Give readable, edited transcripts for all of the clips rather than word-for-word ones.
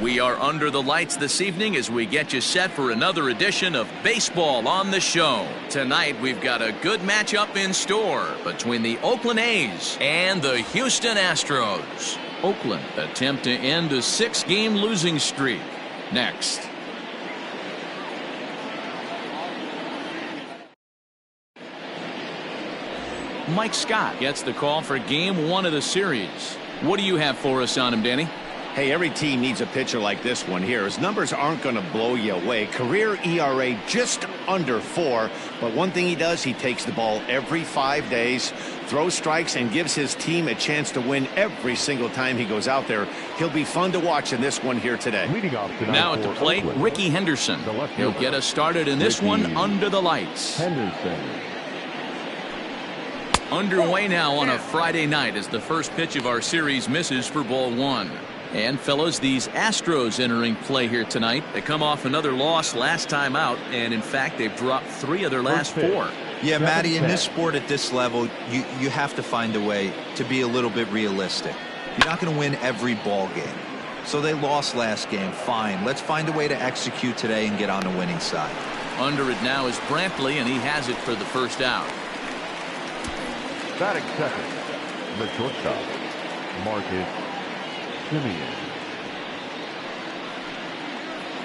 We are under the lights this evening as we get you set for another edition of Baseball on the Show. Tonight we've got a good matchup in store between the Oakland A's and the Houston Astros. Oakland attempt to end a 6-game losing streak. Next. Mike Scott gets the call for game 1 of the series. What do you have for us on him, Danny? Hey, every team needs a pitcher like this one here. His numbers aren't going to blow you away. Career ERA just under 4. But one thing he does, he takes the ball every 5 days, throws strikes, and gives his team a chance to win every single time he goes out there. He'll be fun to watch in this one here today. Now at the plate, Ricky Henderson. He'll get us started in this one under the lights. Underway now on a Friday night as the first pitch of our series misses for ball 1. And fellas, these Astros entering play here tonight. They come off another loss last time out, and in fact they've dropped 3 of their last 4. Yeah, Matty, in this sport at this level, you have to find a way to be a little bit realistic. You're not going to win every ball game. So they lost last game. Fine. Let's find a way to execute today and get on the winning side. Under it now is Brantley, and he has it for the first out. Batting second, the shortstop, Marcus Semien.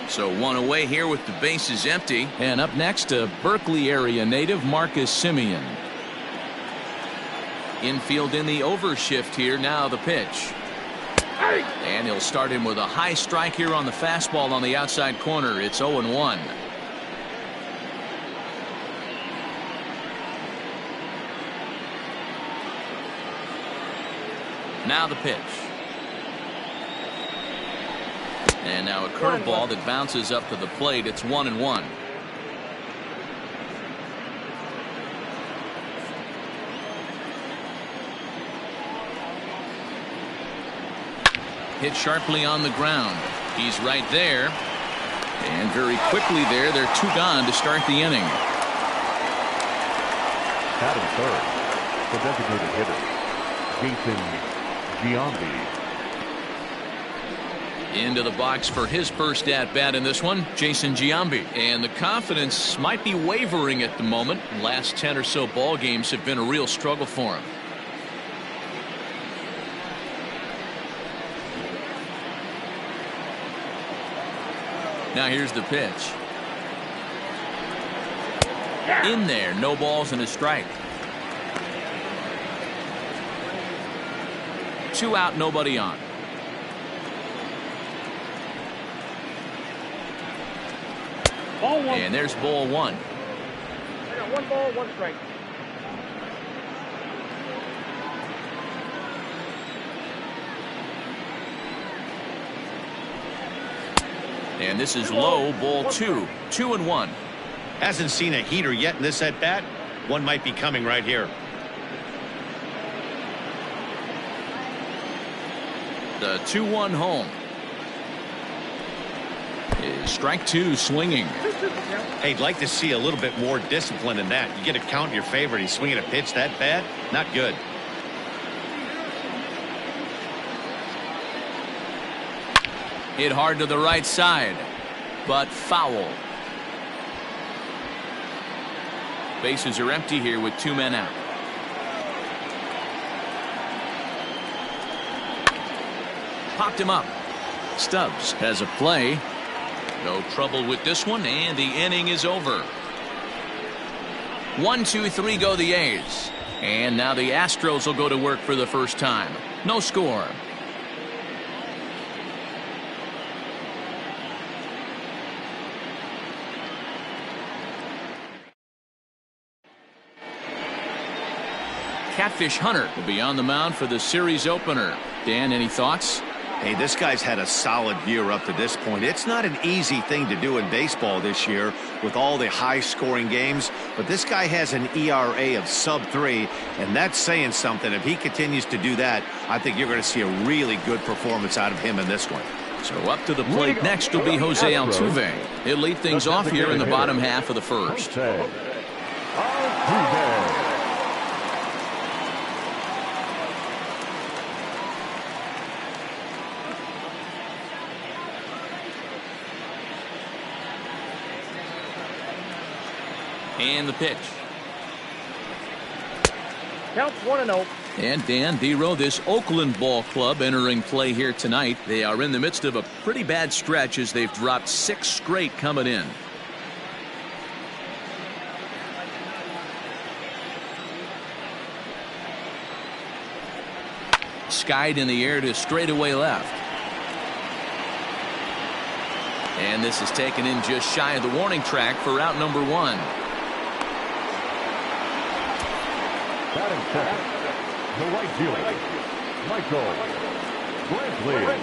So 1 away here with the bases empty. And up next, a Berkeley area native, Marcus Semien. Infield in the overshift here. Now the pitch. And he'll start him with a high strike here on the fastball on the outside corner. It's 0-1. Now the pitch. And now a curveball that bounces up to the plate. It's 1-1. Hit sharply on the ground. He's right there. And very quickly there, they're 2 gone to start the inning. Batting third, the designated hitter, Jason Giambi. Into the box for his first at-bat in this one, Jason Giambi. And the confidence might be wavering at the moment. Last 10 or so ball games have been a real struggle for him. Now here's the pitch. In there, no balls and a strike. 2 out, nobody on. Ball 1. And there's ball 1. I got 1 ball, 1 strike. And this is low, ball 2. 2-1. Hasn't seen a heater yet in this at-bat. One might be coming right here. The 2-1 home. Is strike 2 swinging. Hey, I'd like to see a little bit more discipline in that. You get a count in your favor. He's swinging a pitch that bad. Not good. Hit hard to the right side, but foul. Bases are empty here with 2 men out. Popped him up. Stubbs has a play. No trouble with this one, and the inning is over. 1, 2, 3 go the A's. And now the Astros will go to work for the first time. No score. Catfish Hunter will be on the mound for the series opener. Dan, any thoughts? Hey, this guy's had a solid year up to this point. It's not an easy thing to do in baseball this year with all the high-scoring games, but this guy has an ERA of sub-3, and that's saying something. If he continues to do that, I think you're going to see a really good performance out of him in this one. So up to the plate next will be Jose Altuve. He'll lead things off here in the bottom half of the first. Altuve. And the pitch. Counts 1-0. And Dan Dero, this Oakland ball club entering play here tonight. They are in the midst of a pretty bad stretch as they've dropped 6 straight coming in. Skied in the air to straightaway left. And this is taken in just shy of the warning track for out number 1. Batting second, the right fielder, Michael Brantley.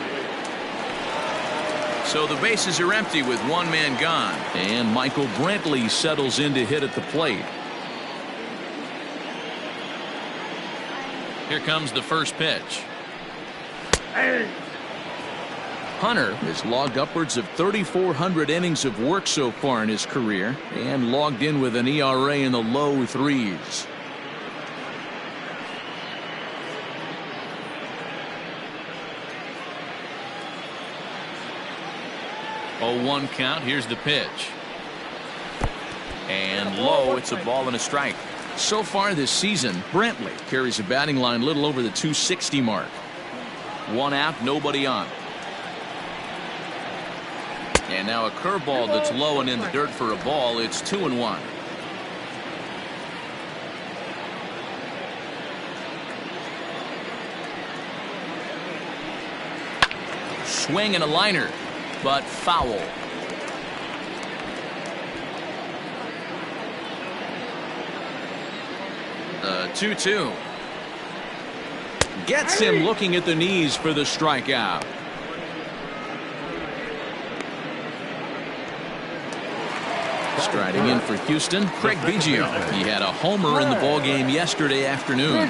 So the bases are empty with 1 man gone. And Michael Brantley settles in to hit at the plate. Here comes the first pitch. Hunter has logged upwards of 3,400 innings of work so far in his career and logged in with an ERA in the low 3s. Oh, 1 count. Here's the pitch. And low. It's a ball and a strike. So far this season, Brantley carries a batting line little over the 260 mark. 1 out, nobody on. And now a curveball that's low and in the dirt for a ball. It's 2-1. Swing and a liner, but foul. 2-2. Gets him looking at the knees for the strikeout. Striding in for Houston, Craig Biggio. He had a homer in the ballgame yesterday afternoon.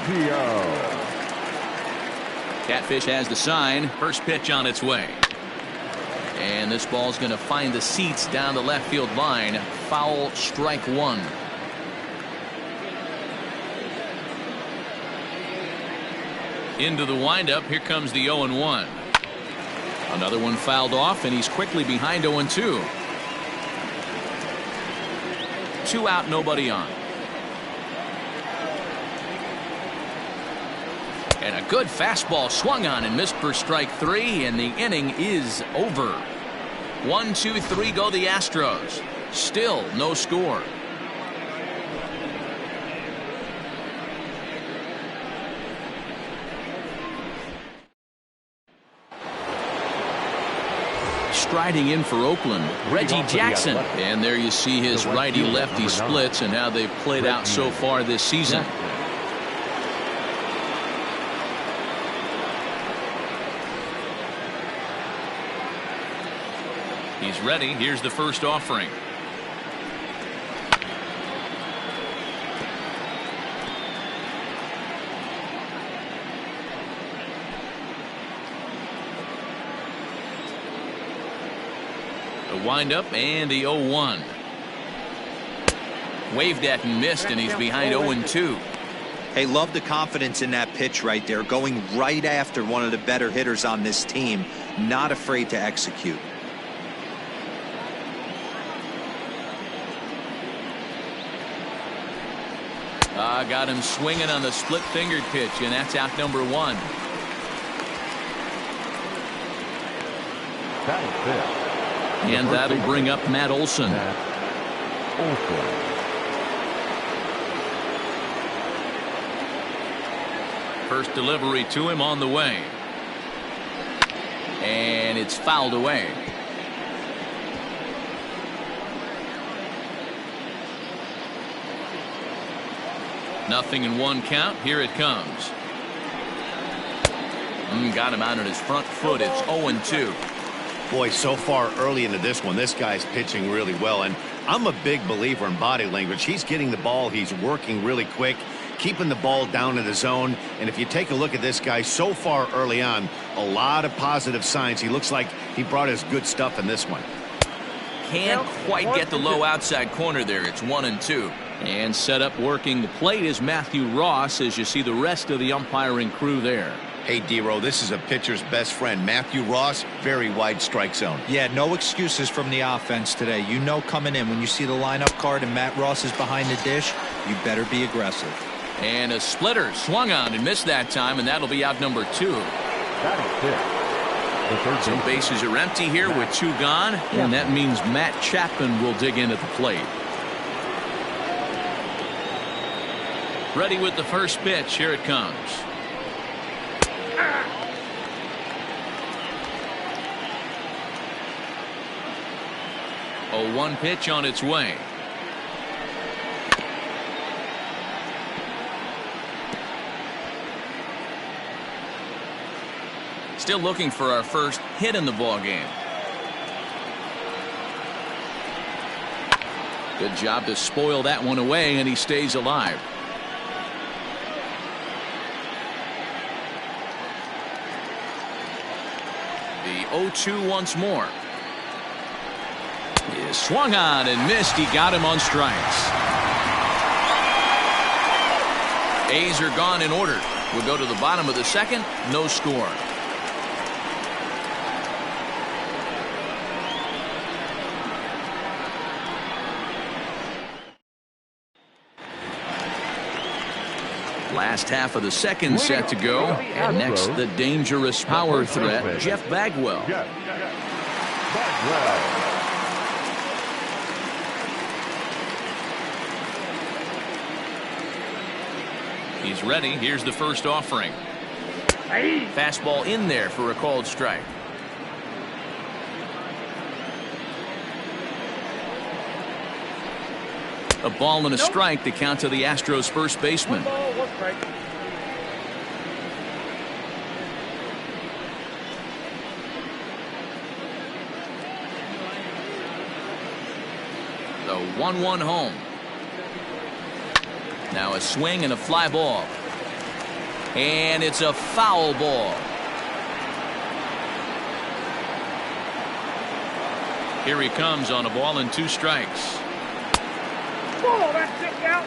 Catfish has the sign. First pitch on its way. And this ball's going to find the seats down the left field line. Foul, strike 1. Into the windup. Here comes the 0-1. Another one fouled off, and he's quickly behind 0-2. 2 out, nobody on. And a good fastball swung on and missed for strike 3, and the inning is over. 1, 2, 3 go the Astros. Still no score. Striding in for Oakland, Reggie Jackson. And there you see his righty-lefty splits and how they've played out so far this season. He's ready. Here's the first offering. The windup and the 0-1. Waved at and missed, and he's behind 0-2. Hey, love the confidence in that pitch right there. Going right after one of the better hitters on this team. Not afraid to execute. Got him swinging on the split-fingered pitch, and that's out number 1. And that'll bring up Matt Olson. First delivery to him on the way. And it's fouled away. Nothing in 1 count. Here it comes. Got him out on his front foot. It's 0-2. Boy, so far early into this one, this guy's pitching really well, and I'm a big believer in body language. He's getting the ball, he's working really quick, keeping the ball down in the zone, and if you take a look at this guy so far early on, a lot of positive signs. He looks like he brought his good stuff in this one. Can't quite get the low outside corner there. It's 1-2. And set up working the plate is Matthew Ross, as you see the rest of the umpiring crew there. Hey, D-Row, this is a pitcher's best friend. Matthew Ross, very wide strike zone. Yeah, no excuses from the offense today. You know coming in when you see the lineup card and Matt Ross is behind the dish, you better be aggressive. And a splitter swung on and missed that time, and that'll be out number 2. So bases are empty here with 2 gone, and that means Matt Chapman will dig in at the plate. Ready with the first pitch. Here it comes. A 1 pitch on its way. Still looking for our first hit in the ball game. Good job to spoil that one away, and he stays alive. The 0-2 once more. He swung on and missed. He got him on strikes. A's are gone in order. We'll go to the bottom of the second. No score. Last half of the second set to go. And next, the dangerous power threat, Jeff Bagwell. He's ready. Here's the first offering. Fastball in there for a called strike. A ball and a strike to count to the Astros first baseman. 1 ball, 1 strike. The 1-1 home. Now a swing and a fly ball. And it's a foul ball. Here he comes on a ball and 2 strikes. Oh, that's tipped out.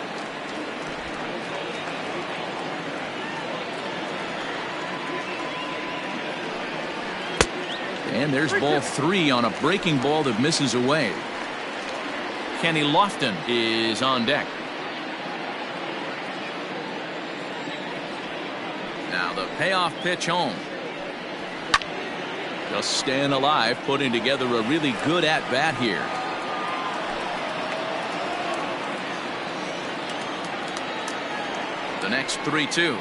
And there's ball 3 on a breaking ball that misses away. Kenny Lofton is on deck. Now the payoff pitch home. Just staying alive, putting together a really good at-bat here. The next 3-2.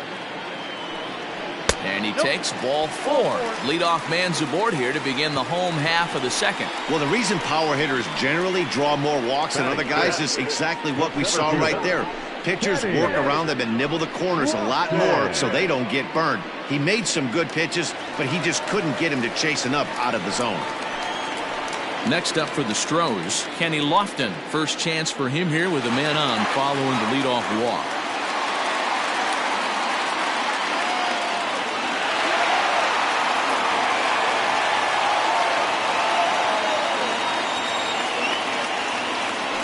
And he takes ball 4. Leadoff man's aboard here to begin the home half of the second. Well, the reason power hitters generally draw more walks than other guys is exactly what we saw right there. Pitchers work around them and nibble the corners a lot more so they don't get burned. He made some good pitches, but he just couldn't get him to chase enough out of the zone. Next up for the Stros, Kenny Lofton. First chance for him here with a man on following the leadoff walk.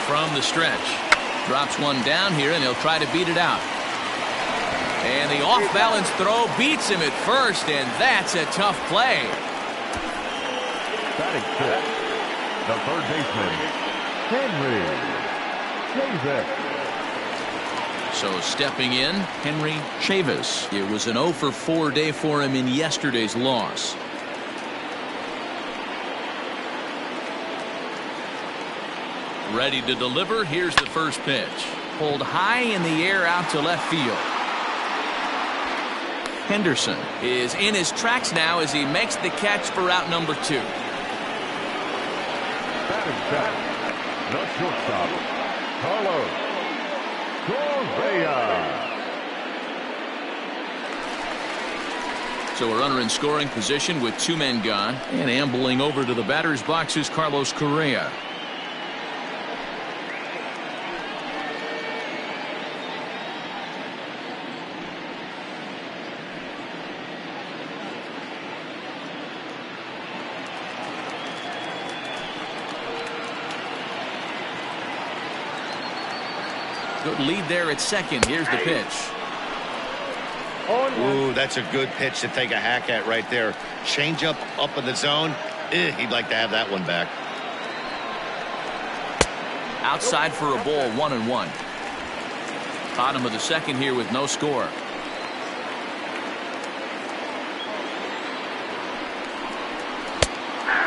From the stretch. Drops one down here, and he'll try to beat it out. And the off-balance throw beats him at first, and that's a tough play. Batting fifth, the third baseman, Henry Chavis. So stepping in, Henry Chavis. It was an 0-for-4 day for him in yesterday's loss. Ready to deliver. Here's the first pitch. Pulled high in the air out to left field. Henderson is in his tracks now as he makes the catch for out number 2. Batting check, the shortstop, Carlos Correa. So a runner in scoring position with 2 men gone, and ambling over to the batter's box is Carlos Correa. Good lead there at second. Here's the pitch. Ooh, that's a good pitch to take a hack at right there. Change up in the zone. He'd like to have that one back. Outside for a ball, 1-1. Bottom of the second here with no score.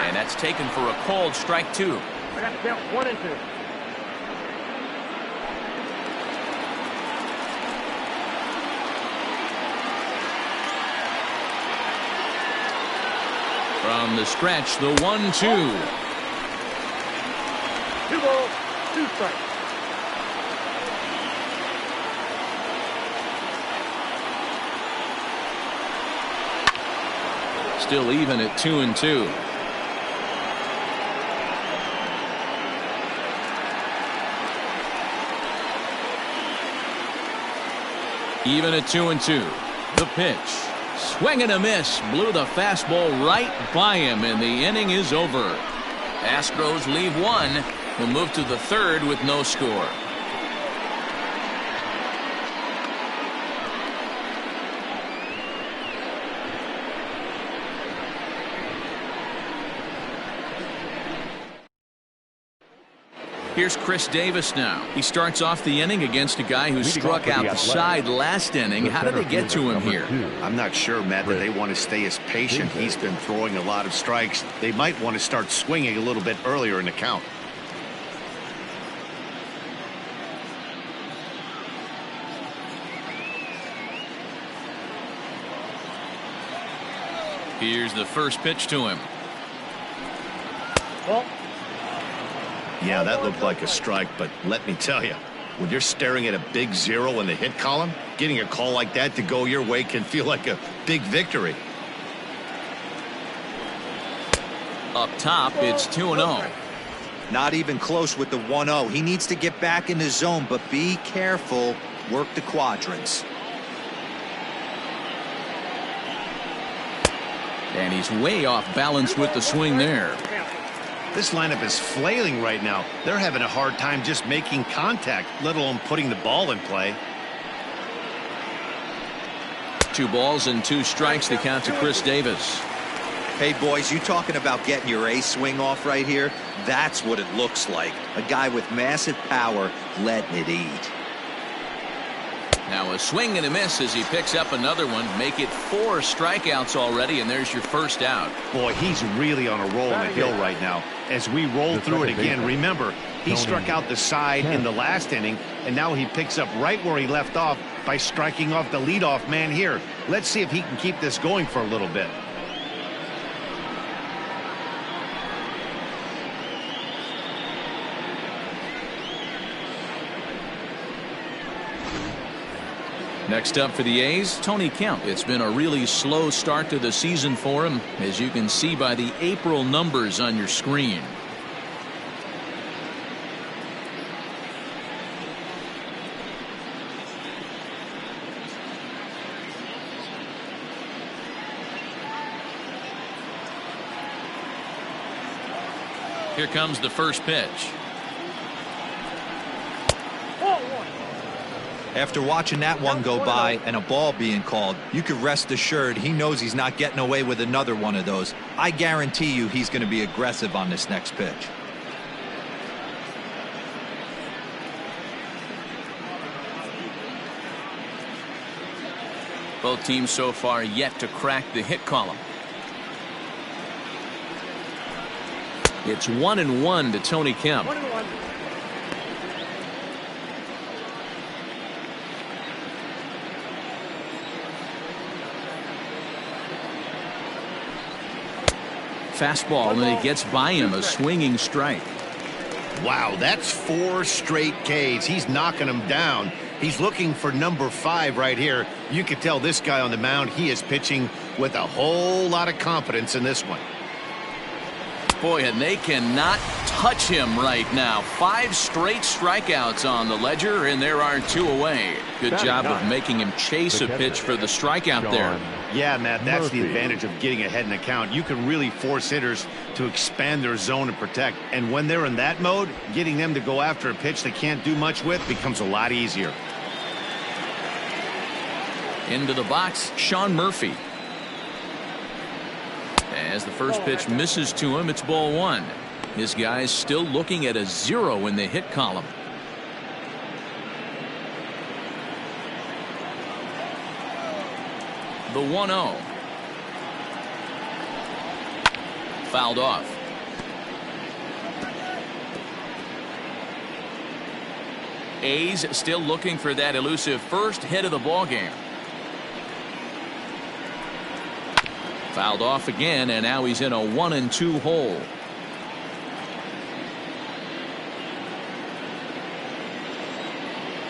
And that's taken for a called strike 2. I got to count 1 and 2. From the stretch, the 1-2. 2 balls, 2 strikes. Still even at 2-2. Even at 2-2. The pitch. Swing and a miss. Blew the fastball right by him, and the inning is over. Astros leave 1. We'll move to the third with no score. Here's Chris Davis now. He starts off the inning against a guy who struck out the side last inning. How did they get to him here? I'm not sure, Matt, that they want to stay as patient. He's been throwing a lot of strikes. They might want to start swinging a little bit earlier in the count. Here's the first pitch to him. Well, Yeah, that looked like a strike, but let me tell you, when you're staring at a big 0 in the hit column, getting a call like that to go your way can feel like a big victory. Up top, it's 2-0. Not even close with the 1-0. He needs to get back in the zone, but be careful. Work the quadrants. And he's way off balance with the swing there. This lineup is flailing right now. They're having a hard time just making contact, let alone putting the ball in play. 2 balls and 2 strikes to count to Chris Davis. Hey, boys, you talking about getting your A swing off right here? That's what it looks like. A guy with massive power letting it eat. Now a swing and a miss as he picks up another one. Make it 4 strikeouts already, and there's your first out. Boy, he's really on a roll on the hill right now. As we roll through it again, remember, he struck out the side in the last inning, and now he picks up right where he left off by striking off the leadoff man here. Let's see if he can keep this going for a little bit. Next up for the A's, Tony Kemp. It's been a really slow start to the season for him, as you can see by the April numbers on your screen. Here comes the first pitch. After watching that one go by and a ball being called, you can rest assured he knows he's not getting away with another one of those. I guarantee you he's going to be aggressive on this next pitch. Both teams so far yet to crack the hit column. It's 1-1 to Tony Kemp. 1-1. Fastball, and it gets by him, a swinging strike. Wow, that's 4 straight Ks. He's knocking them down. He's looking for number 5 right here. You can tell this guy on the mound, he is pitching with a whole lot of confidence in this one. Boy, and they cannot touch him right now. 5 straight strikeouts on the ledger, and there are 2 away. Good job of making him chase a pitch for the strikeout there. Yeah, Matt, that's the advantage of getting ahead in the count. You can really force hitters to expand their zone and protect. And when they're in that mode, getting them to go after a pitch they can't do much with becomes a lot easier. Into the box, Sean Murphy. As the first pitch misses to him, it's ball one. His guy's still looking at a 0 in the hit column. The 1-0. Fouled off. A's still looking for that elusive first hit of the ball game. Fouled off again, and now he's in a 1-2 hole.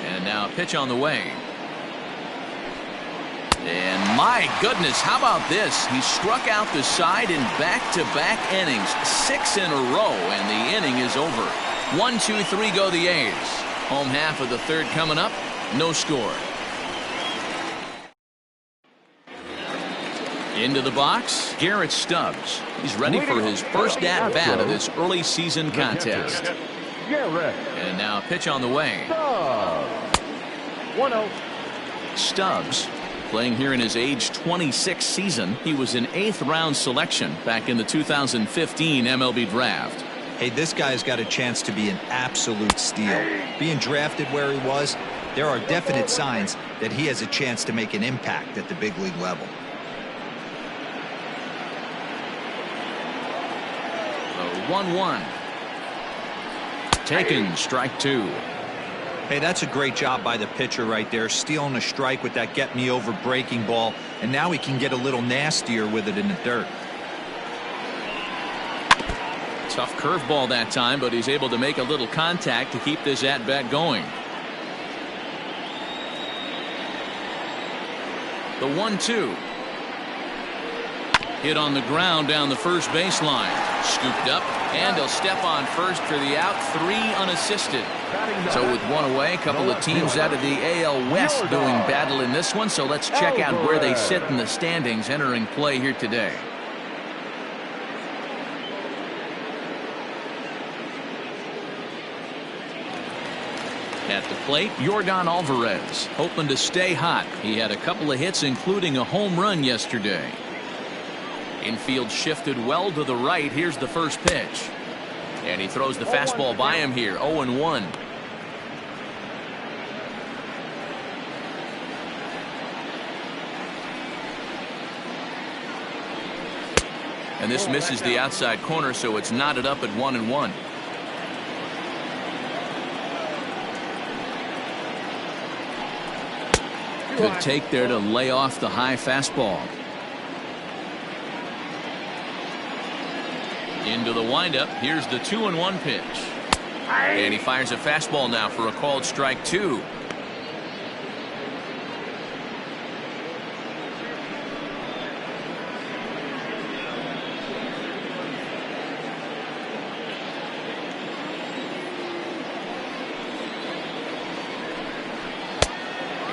And now a pitch on the way. And my goodness, how about this? He struck out the side in back-to-back innings, 6 in a row, and the inning is over. 1, 2, 3 go the A's. Home half of the third coming up. No score. Into the box, Garrett Stubbs. He's ready for his first at-bat of this early season contest. And now a pitch on the way. 1-0. Stubbs playing here in his age 26 season. He was an 8th round selection back in the 2015 MLB draft. Hey, this guy's got a chance to be an absolute steal. Being drafted where he was, there are definite signs that he has a chance to make an impact at the big league level. The 1-1. Taken, strike 2. Hey, that's a great job by the pitcher right there, stealing a strike with that get-me-over breaking ball, and now he can get a little nastier with it in the dirt. Tough curveball that time, but he's able to make a little contact to keep this at-bat going. The 1-2. Hit on the ground down the first baseline. Scooped up, and he'll step on first for the out. 3 unassisted. So with 1 away, a couple of teams out of the AL West doing battle in this one. So let's check out where they sit in the standings entering play here today. At the plate, Yordan Alvarez, hoping to stay hot. He had a couple of hits, including a home run yesterday. Infield shifted well to the right. Here's the first pitch. And he throws the fastball by him here. 0-1. And this misses the outside corner, so it's knotted up at 1-1. Good take there to lay off the high fastball. Into the windup. Here's the 2-1 pitch. And he fires a fastball now for a called strike 2.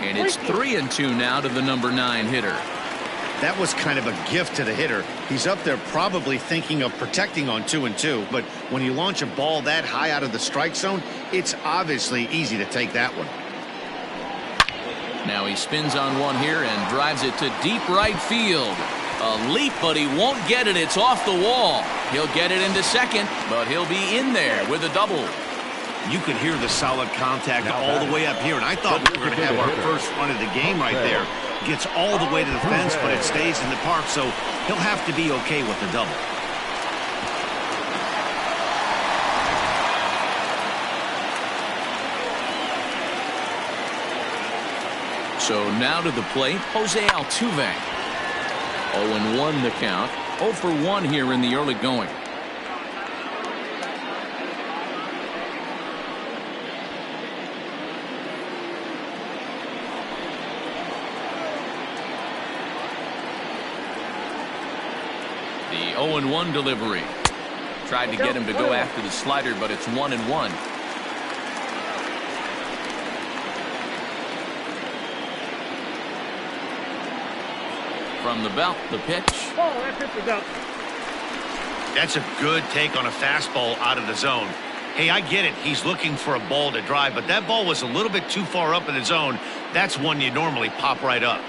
And it's 3-2 now to the number 9 hitter. That was kind of a gift to the hitter. He's up there probably thinking of protecting on 2-2, but when you launch a ball that high out of the strike zone, it's obviously easy to take that one. Now he spins on one here and drives it to deep right field. A leap, but he won't get it. It's off the wall. He'll get it into second, but he'll be in there with a double. You could hear the solid contact all the way up here, and I thought we were going to have our first run of the game right there. Gets all the way to the fence, but it stays in the park, so he'll have to be okay with the double. So now to the plate, Jose Altuve. 0-1 the count. 0 for 1 here in the early going. The 0-1 delivery. Tried to get him to go after the slider, but it's 1-1. From the belt, the pitch. That's a good take on a fastball out of the zone. Hey, I get it. He's looking for a ball to drive, but that ball was a little bit too far up in the zone. That's one you normally pop right up.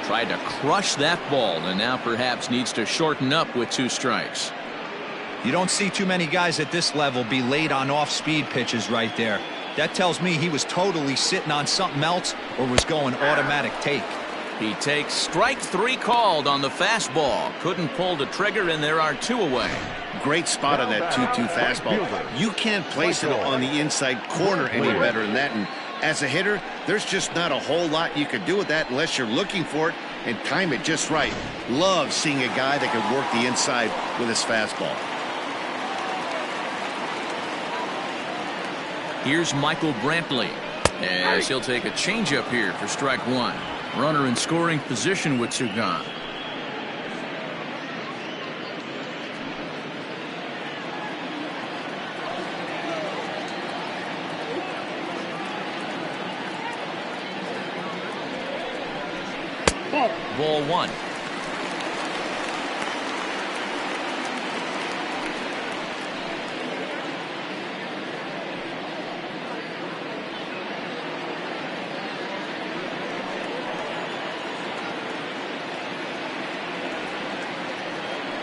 Tried to crush that ball and now perhaps needs to shorten up with 2 strikes. You don't see too many guys at this level be late on off-speed pitches right there. That tells me he was totally sitting on something else or was going automatic take. He takes strike 3 called on the fastball. Couldn't pull the trigger, and there are 2 away. Great spot on that 2-2 fastball. You can't place it on the inside corner any better than that. And as a hitter, there's just not a whole lot you can do with that unless you're looking for it and time it just right. Love seeing a guy that can work the inside with his fastball. Here's Michael Brantley as he'll take a changeup here for strike 1. Runner in scoring position with 2 gone. Ball 1.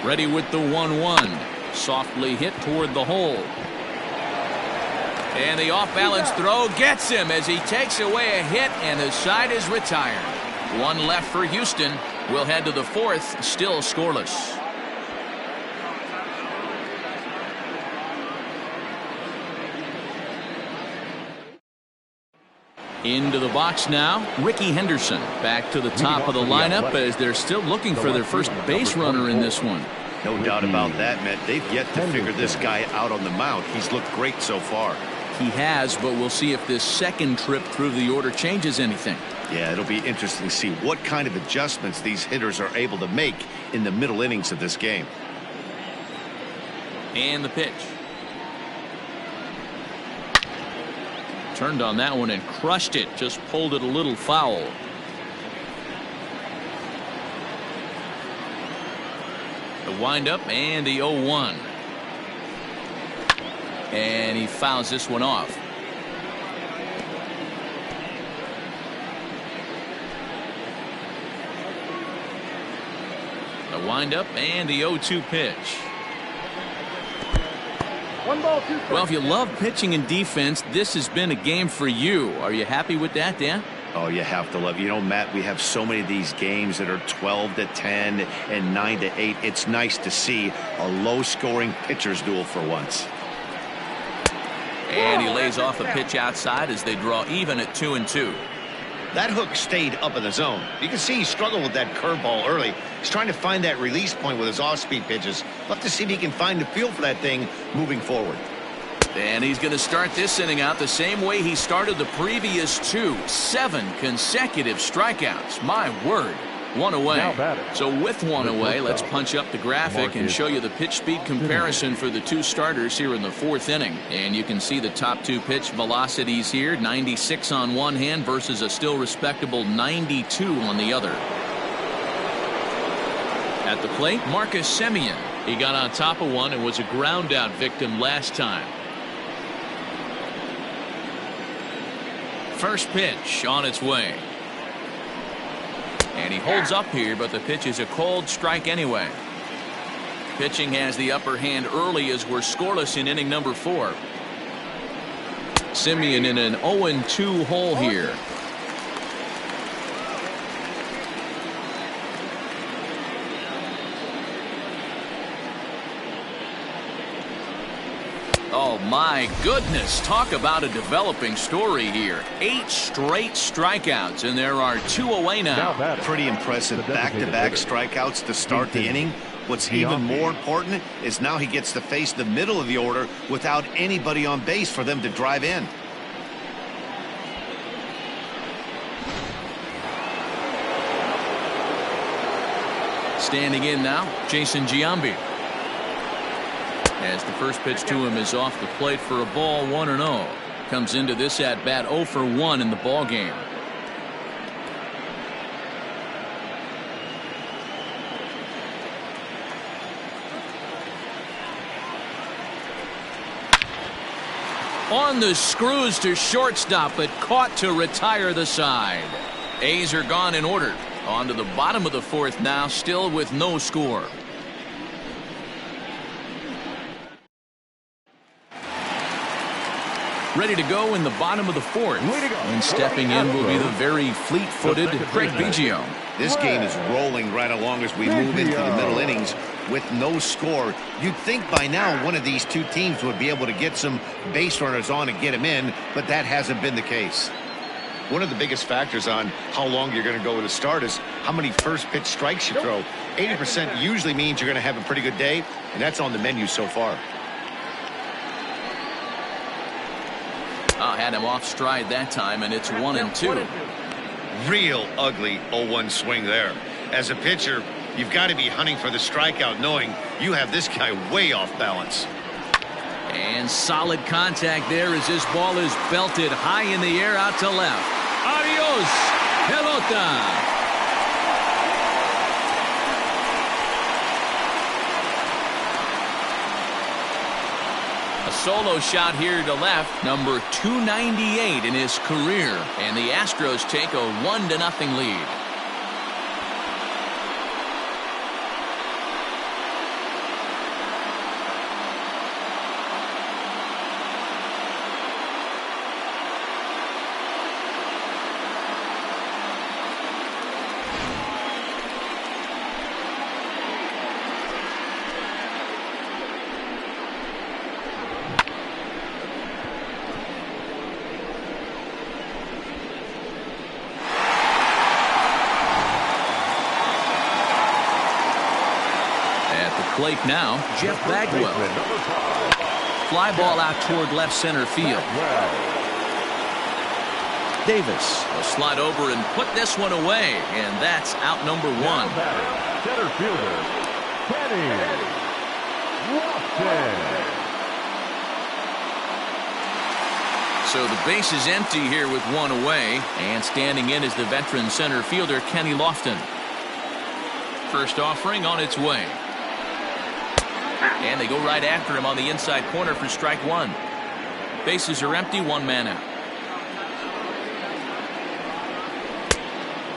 Ready with the 1-1. Softly hit toward the hole. And the off-balance throw gets him as he takes away a hit, and the side is retired. 1 left for Houston. We'll head to the 4th, still scoreless. Into the box now, Ricky Henderson back to the top of the lineup as they're still looking for their first base runner in this one. No doubt about that, Matt. They've yet to figure this guy out on the mound. He's looked great so far. He has, but we'll see if this second trip through the order changes anything. Yeah, it'll be interesting to see what kind of adjustments these hitters are able to make in the middle innings of this game. And the pitch. Turned on that one and crushed it. Just pulled it a little foul. The windup and the 0-1. And he fouls this one off. The windup and the 0-2 pitch. 1 ball, 2 strikes. Well, if you love pitching and defense, this has been a game for you. Are you happy with that, Dan? Oh, you have to love. You know, Matt, we have so many of these games that are 12-10 and 9-8. It's nice to see a low-scoring pitcher's duel for once. And he lays off a pitch outside as they draw even at 2-2. That hook stayed up in the zone. You can see he struggled with that curveball early. He's trying to find that release point with his off-speed pitches. Love to see if he can find the feel for that thing moving forward. And he's going to start this inning out the same way he started the previous 2. 7 consecutive strikeouts. My word. 1 away. So with 1 away, let's punch up the graphic and show you the pitch speed comparison for the 2 starters here in the 4th inning. And you can see the top 2 pitch velocities here. 96 on one hand versus a still respectable 92 on the other. At the plate, Marcus Semien. He got on top of one and was a ground out victim last time. First pitch on its way. And he holds up here, but the pitch is a cold strike anyway. Pitching has the upper hand early as we're scoreless in inning number 4. Semien in an 0-2 hole here. Oh my goodness, talk about a developing story here. 8 straight strikeouts, and there are 2 away now. Pretty impressive back-to-back strikeouts to start the inning. What's even more important is now he gets to face the middle of the order without anybody on base for them to drive in. Standing in now, Jason Giambi. As the first pitch to him is off the plate for a ball, 1-0. Comes into this at bat 0 for 1 in the ball game. On the screws to shortstop, but caught to retire the side. A's are gone in order. On to the bottom of the fourth now, still with no score. Ready to go in the bottom of the fourth. And stepping in will be the very fleet-footed Craig Biggio. This game is rolling right along as we move into the middle innings with no score. You'd think by now one of these two teams would be able to get some base runners on and get them in, but that hasn't been the case. One of the biggest factors on how long you're going to go with a start is how many first pitch strikes you throw. 80% usually means you're going to have a pretty good day, and that's on the menu so far. Had him off stride that time, and it's 1-2. Real ugly 0-1 swing there. As a pitcher, you've got to be hunting for the strikeout, knowing you have this guy way off balance. And solid contact there as this ball is belted high in the air out to left. Adios, pelota. A solo shot here to left, number 298 in his career, and the Astros take a 1-0 lead. Plate now, Jeff Bagwell. Fly ball out toward left center field. Davis will slide over and put this one away, and that's out number 1. Center fielder, Kenny Lofton. So the base is empty here with one away, and standing in is the veteran center fielder Kenny Lofton. First offering on its way. And they go right after him on the inside corner for strike 1. Bases are empty, 1 man out.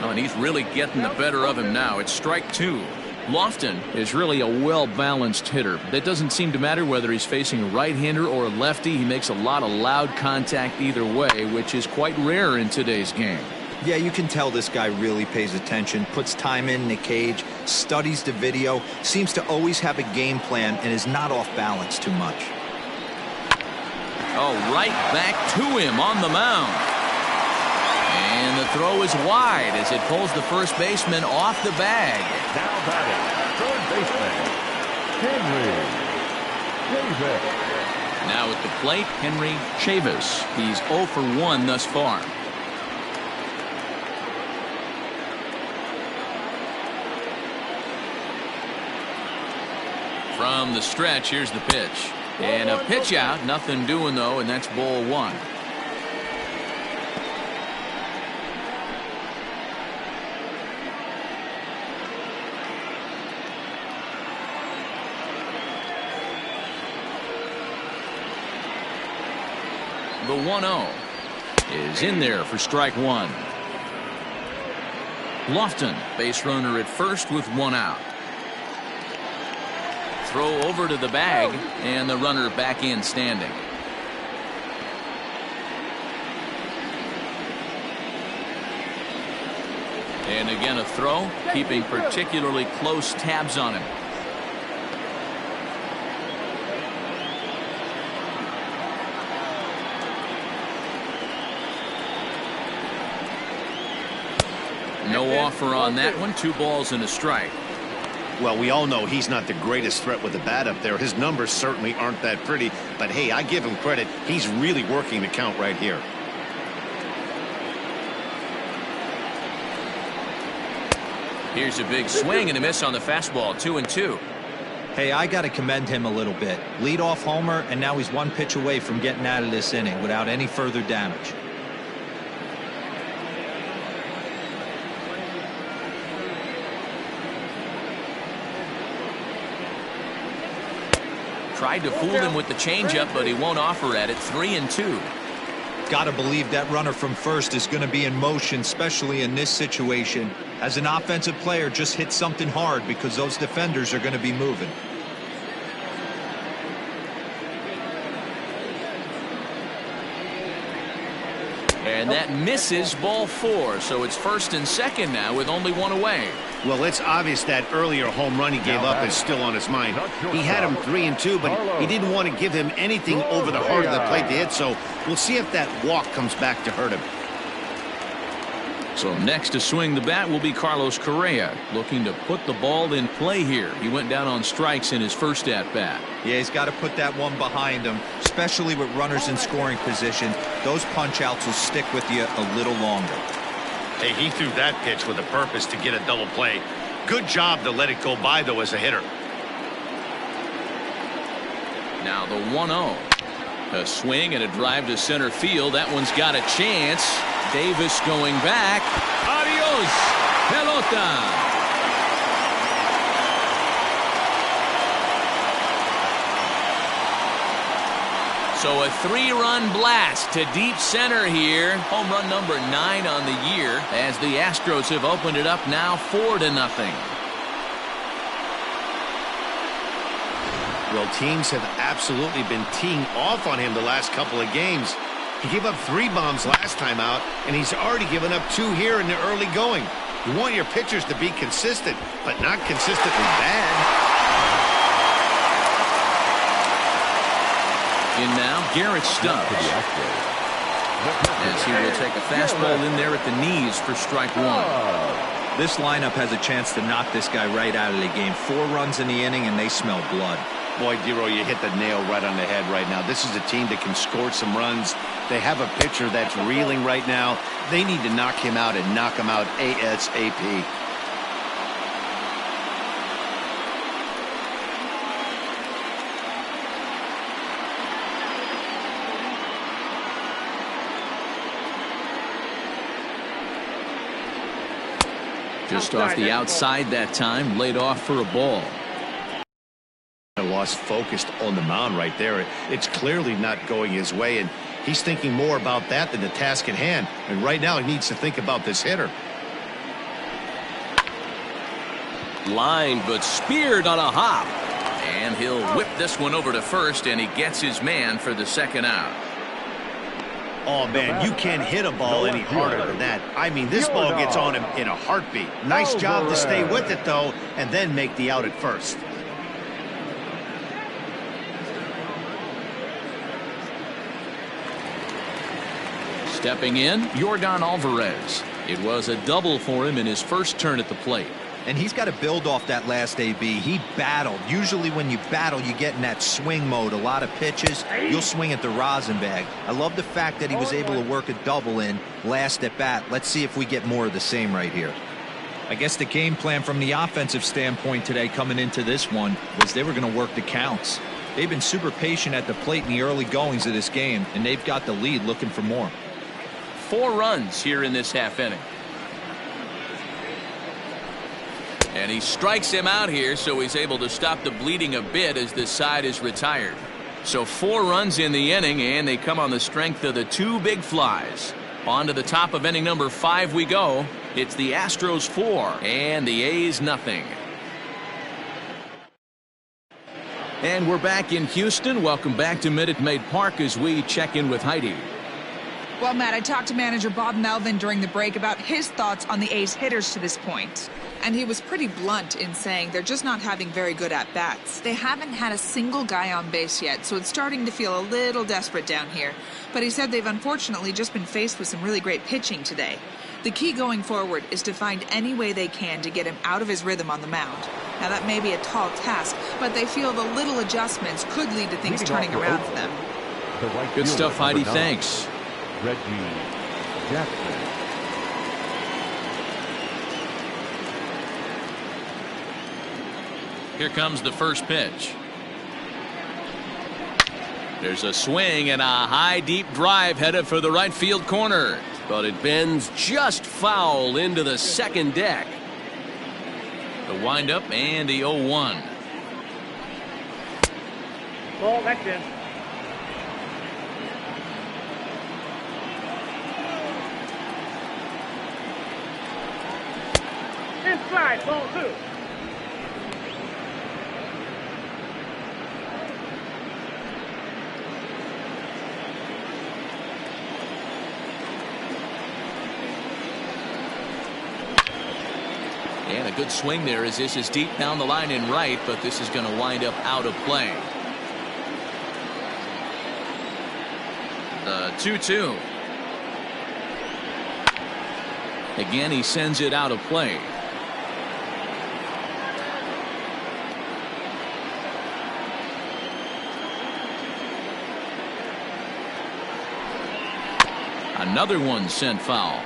Oh, and he's really getting the better of him now. It's strike 2. Lofton is really a well-balanced hitter. That doesn't seem to matter whether he's facing a right-hander or a lefty. He makes a lot of loud contact either way, which is quite rare in today's game. Yeah, you can tell this guy really pays attention, puts time in the cage, studies the video, seems to always have a game plan, and is not off balance too much. Oh, right back to him on the mound. And the throw is wide as it pulls the first baseman off the bag. Now batting, third baseman, Henry Davis. Now at the plate, Henry Chavis. He's 0 for 1 thus far. From the stretch, here's the pitch. And a pitch out, nothing doing though, and that's ball 1. The 1-0 is in there for strike 1. Lofton, base runner at first with 1 out. Throw over to the bag, and the runner back in standing. And again a throw, keeping particularly close tabs on him. No offer on that one. 2 balls and a strike. Well, we all know he's not the greatest threat with the bat up there. His numbers certainly aren't that pretty. But, hey, I give him credit. He's really working the count right here. Here's a big swing and a miss on the fastball. 2-2. Hey, I got to commend him a little bit. Leadoff homer, and now he's 1 pitch away from getting out of this inning without any further damage. Tried to fool him with the changeup, but he won't offer at it. 3-2. Got to believe that runner from first is going to be in motion, especially in this situation. As an offensive player, just hit something hard because those defenders are going to be moving. And that misses ball 4, so it's 1st and 2nd now with only 1 away. Well, it's obvious that earlier home run he gave up is still on his mind. He had him 3-2, but he didn't want to give him anything over the heart of the plate to hit, so we'll see if that walk comes back to hurt him. So next to swing the bat will be Carlos Correa, looking to put the ball in play here. He went down on strikes in his first at-bat. Yeah, he's got to put that one behind him, especially with runners in scoring position. Those punch-outs will stick with you a little longer. Hey, he threw that pitch with a purpose to get a double play. Good job to let it go by, though, as a hitter. Now the 1-0. A swing and a drive to center field. That one's got a chance. Davis going back. Adios, pelota. So a 3-run blast to deep center here. Home run number 9 on the year as the Astros have opened it up now 4-0. Well, teams have absolutely been teeing off on him the last couple of games. He gave up 3 bombs last time out, and he's already given up 2 here in the early going. You want your pitchers to be consistent, but not consistently bad. In now, Garrett Stubbs. As he will take a fastball in there at the knees for strike 1. This lineup has a chance to knock this guy right out of the game. 4 runs in the inning, and they smell blood. Boy, Dero, you hit the nail right on the head right now. This is a team that can score some runs. They have a pitcher that's reeling right now. They need to knock him out and knock him out ASAP. Just off the outside that time, laid off for a ball. Lost focused on the mound right there. It's clearly not going his way, and he's thinking more about that than the task at hand. And right now he needs to think about this hitter. Line, but speared on a hop. And he'll whip this one over to first, and he gets his man for the 2nd out. Oh, man, you can't hit a ball any harder than that. I mean, this ball gets on him in a heartbeat. Nice job to stay with it, though, and then make the out at first. Stepping in, Yordan Alvarez. It was a double for him in his first turn at the plate. And he's got to build off that last AB. He battled. Usually when you battle, you get in that swing mode. A lot of pitches, you'll swing at the rosin bag. I love the fact that he was able to work a double in last at bat. Let's see if we get more of the same right here. I guess the game plan from the offensive standpoint today coming into this one was they were going to work the counts. They've been super patient at the plate in the early goings of this game, and they've got the lead looking for more. 4 runs here in this half inning. And he strikes him out here, so he's able to stop the bleeding a bit as this side is retired. So 4 runs in the inning, and they come on the strength of the 2 big flies. On to the top of inning number 5 we go. It's the Astros 4 and the A's nothing. And we're back in Houston. Welcome back to Minute Maid Park as we check in with Heidi. Well, Matt, I talked to manager Bob Melvin during the break about his thoughts on the A's hitters to this point. And he was pretty blunt in saying they're just not having very good at-bats. They haven't had a single guy on base yet, so it's starting to feel a little desperate down here. But he said they've unfortunately just been faced with some really great pitching today. The key going forward is to find any way they can to get him out of his rhythm on the mound. Now, that may be a tall task, but they feel the little adjustments could lead to things turning around for them. Good stuff, Heidi. Thanks. Reggie Jackson. Here comes the first pitch. There's a swing and a high deep drive headed for the right field corner, but it bends just foul into the second deck. The windup and the 0-1. Ball, that's in. Outside, ball 2. And a good swing there as this is deep down the line in right, but this is going to wind up out of play. The 2-2. Again, he sends it out of play. Another one sent foul.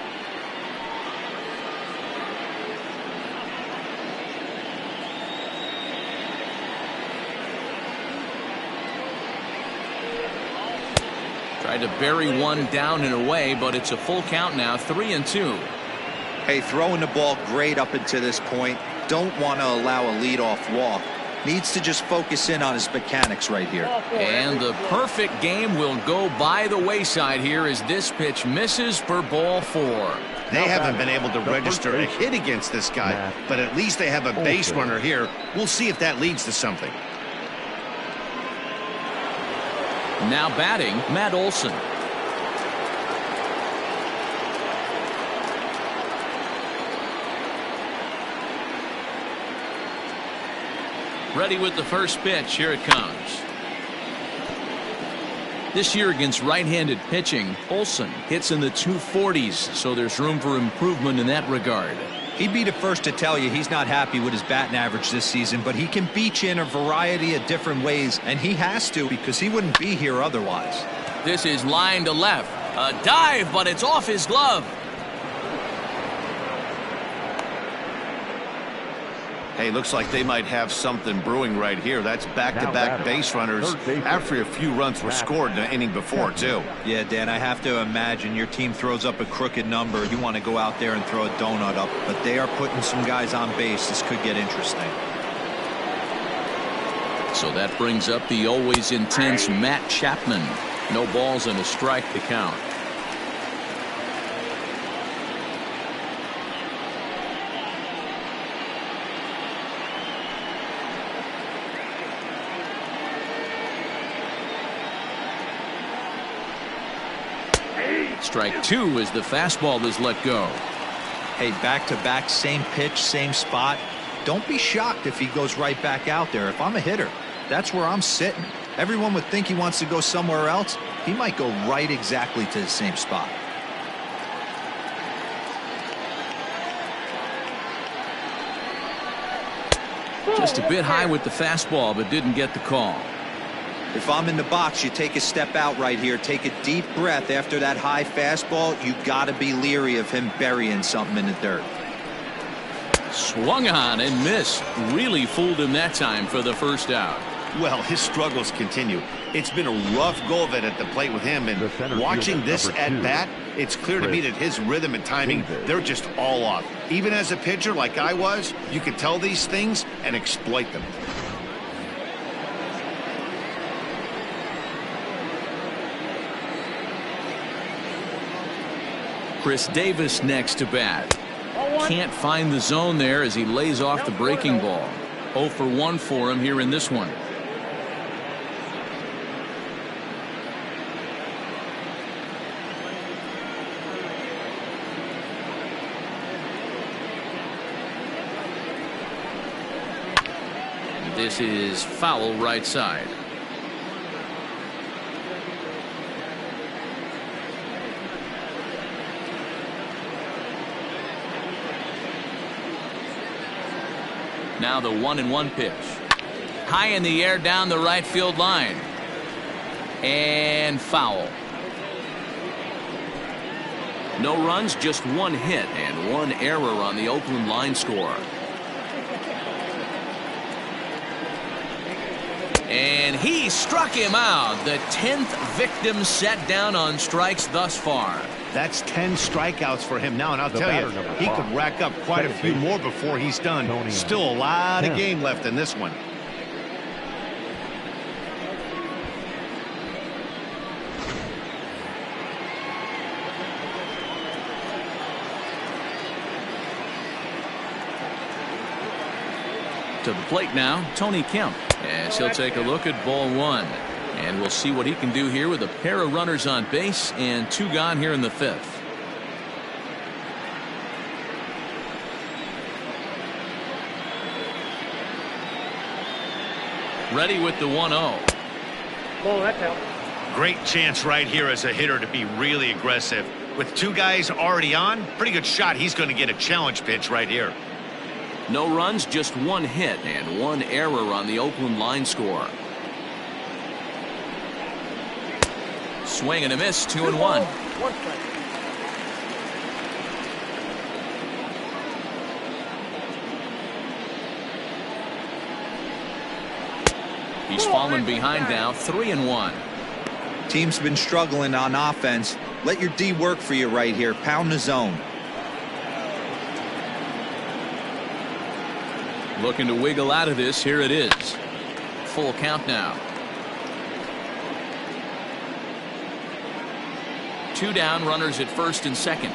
Tried to bury one down and away, but it's a full count now, 3-2. Hey, throwing the ball great up until this point. Don't want to allow a leadoff walk. Needs to just focus in on his mechanics right here. And the perfect game will go by the wayside here as this pitch misses for ball 4. They haven't been able to register a hit against this guy, but at least they have a base runner here. We'll see if that leads to something. Now batting, Matt Olson. Ready with the first pitch. Here it comes. This year against right-handed pitching, Olson hits in the 240s, so there's room for improvement in that regard. He'd be the first to tell you he's not happy with his batting average this season, but he can beat you in a variety of different ways, and he has to because he wouldn't be here otherwise. This is line to left. A dive, but it's off his glove. Hey, looks like they might have something brewing right here. That's back-to-back base runners after a few runs were scored in the inning before, too. Yeah, Dan, I have to imagine your team throws up a crooked number. You want to go out there and throw a donut up, but they are putting some guys on base. This could get interesting. So that brings up the always intense Matt Chapman. No balls and a strike to count. Strike 2 as the fastball is let go. Hey, back-to-back, same pitch, same spot. Don't be shocked if he goes right back out there. If I'm a hitter, that's where I'm sitting. Everyone would think he wants to go somewhere else. He might go right exactly to the same spot. Just a bit high with the fastball, but didn't get the call. If I'm in the box, you take a step out right here. Take a deep breath after that high fastball. You got to be leery of him burying something in the dirt. Swung on and missed. Really fooled him that time for the first out. Well, his struggles continue. It's been a rough go of it at the plate with him, and watching this at-bat, it's clear to me that his rhythm and timing, they're just all off. Even as a pitcher like I was, you could tell these things and exploit them. Chris Davis next to bat. Can't find the zone there as he lays off the breaking ball. 0 for 1 for him here in this one. This is foul right side. Now the 1-1 pitch. High in the air down the right field line. And foul. No runs, just one hit and one error on the Oakland line score. And he struck him out. The 10th victim set down on strikes thus far. That's 10 strikeouts for him now, and I'll tell you, he could rack up quite a few more before he's done. Still a lot of game left in this one. To the plate now, Tony Kemp, as he'll take a look at ball one. And we'll see what he can do here with a pair of runners on base and 2 gone here in the 5th. Ready with the 1-0. Oh, that's out. Great chance right here as a hitter to be really aggressive. With 2 guys already on, pretty good shot. He's going to get a challenge pitch right here. No runs, just 1 hit and 1 error on the Oakland line score. Swing and a miss, 2-1. 1 strike. He's fallen behind now, 3-1. Team's been struggling on offense. Let your D work for you right here. Pound the zone. Looking to wiggle out of this. Here it is. Full count now. 2 down, runners at first and second.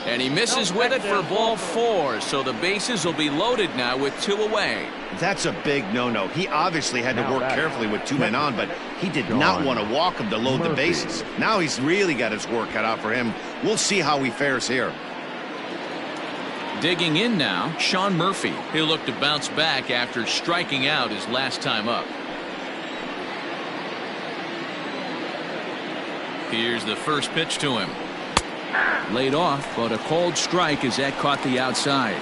And he misses with it for ball 4. So the bases will be loaded now with 2 away. That's a big no-no. He obviously had to work carefully with 2 men on, but he did not want to walk him to load the bases. Now he's really got his work cut out for him. We'll see how he fares here. Digging in now, Sean Murphy. He'll look to bounce back after striking out his last time up. Here's the first pitch to him. Laid off, but a cold strike as that caught the outside.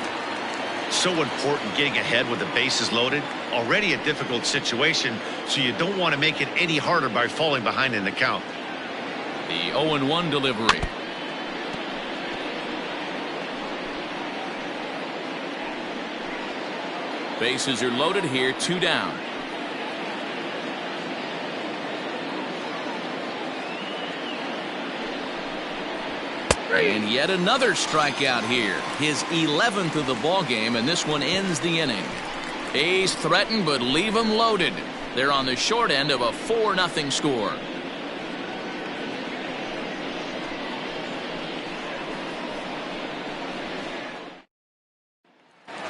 So important getting ahead with the bases loaded. Already a difficult situation, so you don't want to make it any harder by falling behind in the count. The 0-1 delivery. Bases are loaded here, 2 down. And yet another strikeout here. His 11th of the ball game, and this one ends the inning. A's threaten, but leave them loaded. They're on the short end of a 4-0 score.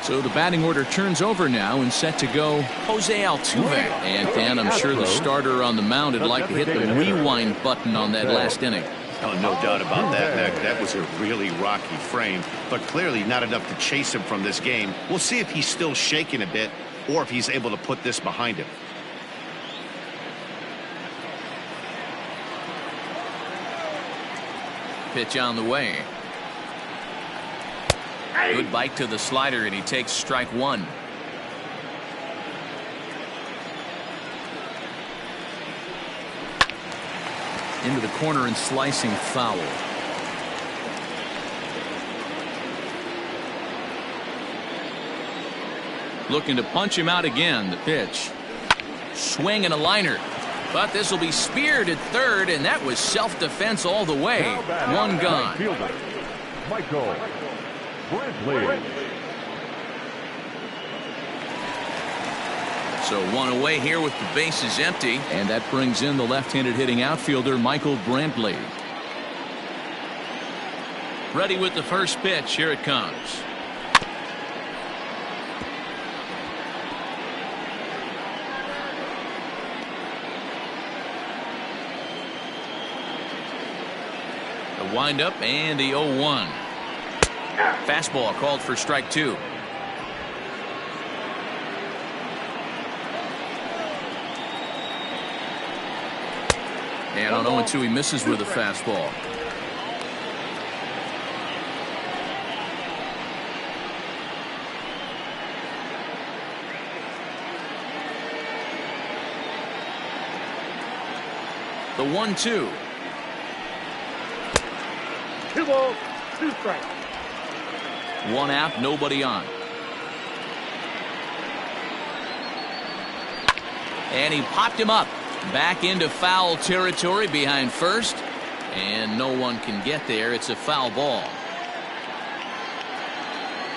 So the batting order turns over now and set to go Jose Altuve. And Dan, I'm sure the starter on the mound would like to hit the rewind button on that last inning. Oh, no doubt about that, Mac. That was a really rocky frame, but clearly not enough to chase him from this game. We'll see if he's still shaking a bit or if he's able to put this behind him. Pitch on the way. Good bite to the slider, and he takes strike 1. Into the corner and slicing foul. Looking to punch him out again. The pitch. Swing and a liner. But this will be speared at third, and that was self-defense all the way. 1 gone. Michael Brantley. So 1 away here with the bases empty, and that brings in the left-handed hitting outfielder Michael Brantley. Ready with the first pitch. Here it comes. The windup and the 0-1. Fastball called for strike 2. And on 0-2 he misses with a fastball. The 1-2. 2 balls, 2 strikes. 1 out, nobody on. And he popped him up. Back into foul territory behind first. And no one can get there. It's a foul ball.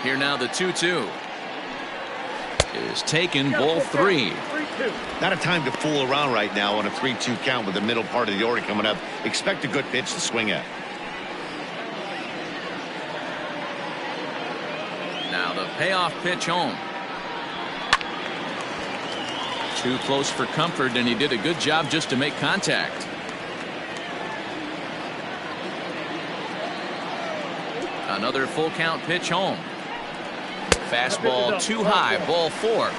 Here now the 2-2. Is taken, ball 3. 3-2. Not a time to fool around right now on a 3-2 count with the middle part of the order coming up. Expect a good pitch to swing at. Now the payoff pitch home. Too close for comfort, and he did a good job just to make contact. Another full count pitch home. Fastball too high, ball 4.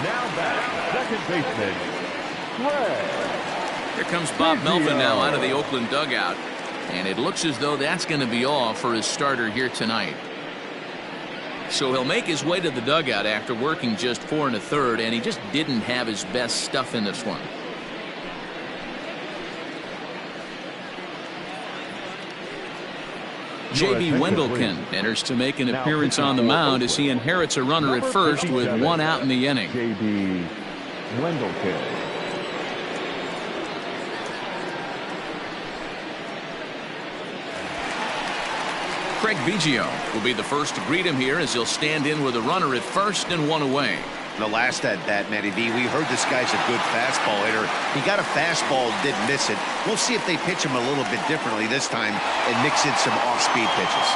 Now back, second baseman, Greg. Here comes Bob Melvin now out of the Oakland dugout. And it looks as though that's going to be all for his starter here tonight. So he'll make his way to the dugout after working just 4 1/3, and he just didn't have his best stuff in this one. J.B. Wendelken enters to make an appearance on the mound as he inherits a runner at first with 1 out in the inning. J.B. Wendelken. Craig Biggio will be the first to greet him here as he'll stand in with a runner at first and 1 away. The last at bat, Matty B, we heard this guy's a good fastball hitter. He got a fastball, didn't miss it. We'll see if they pitch him a little bit differently this time and mix in some off-speed pitches.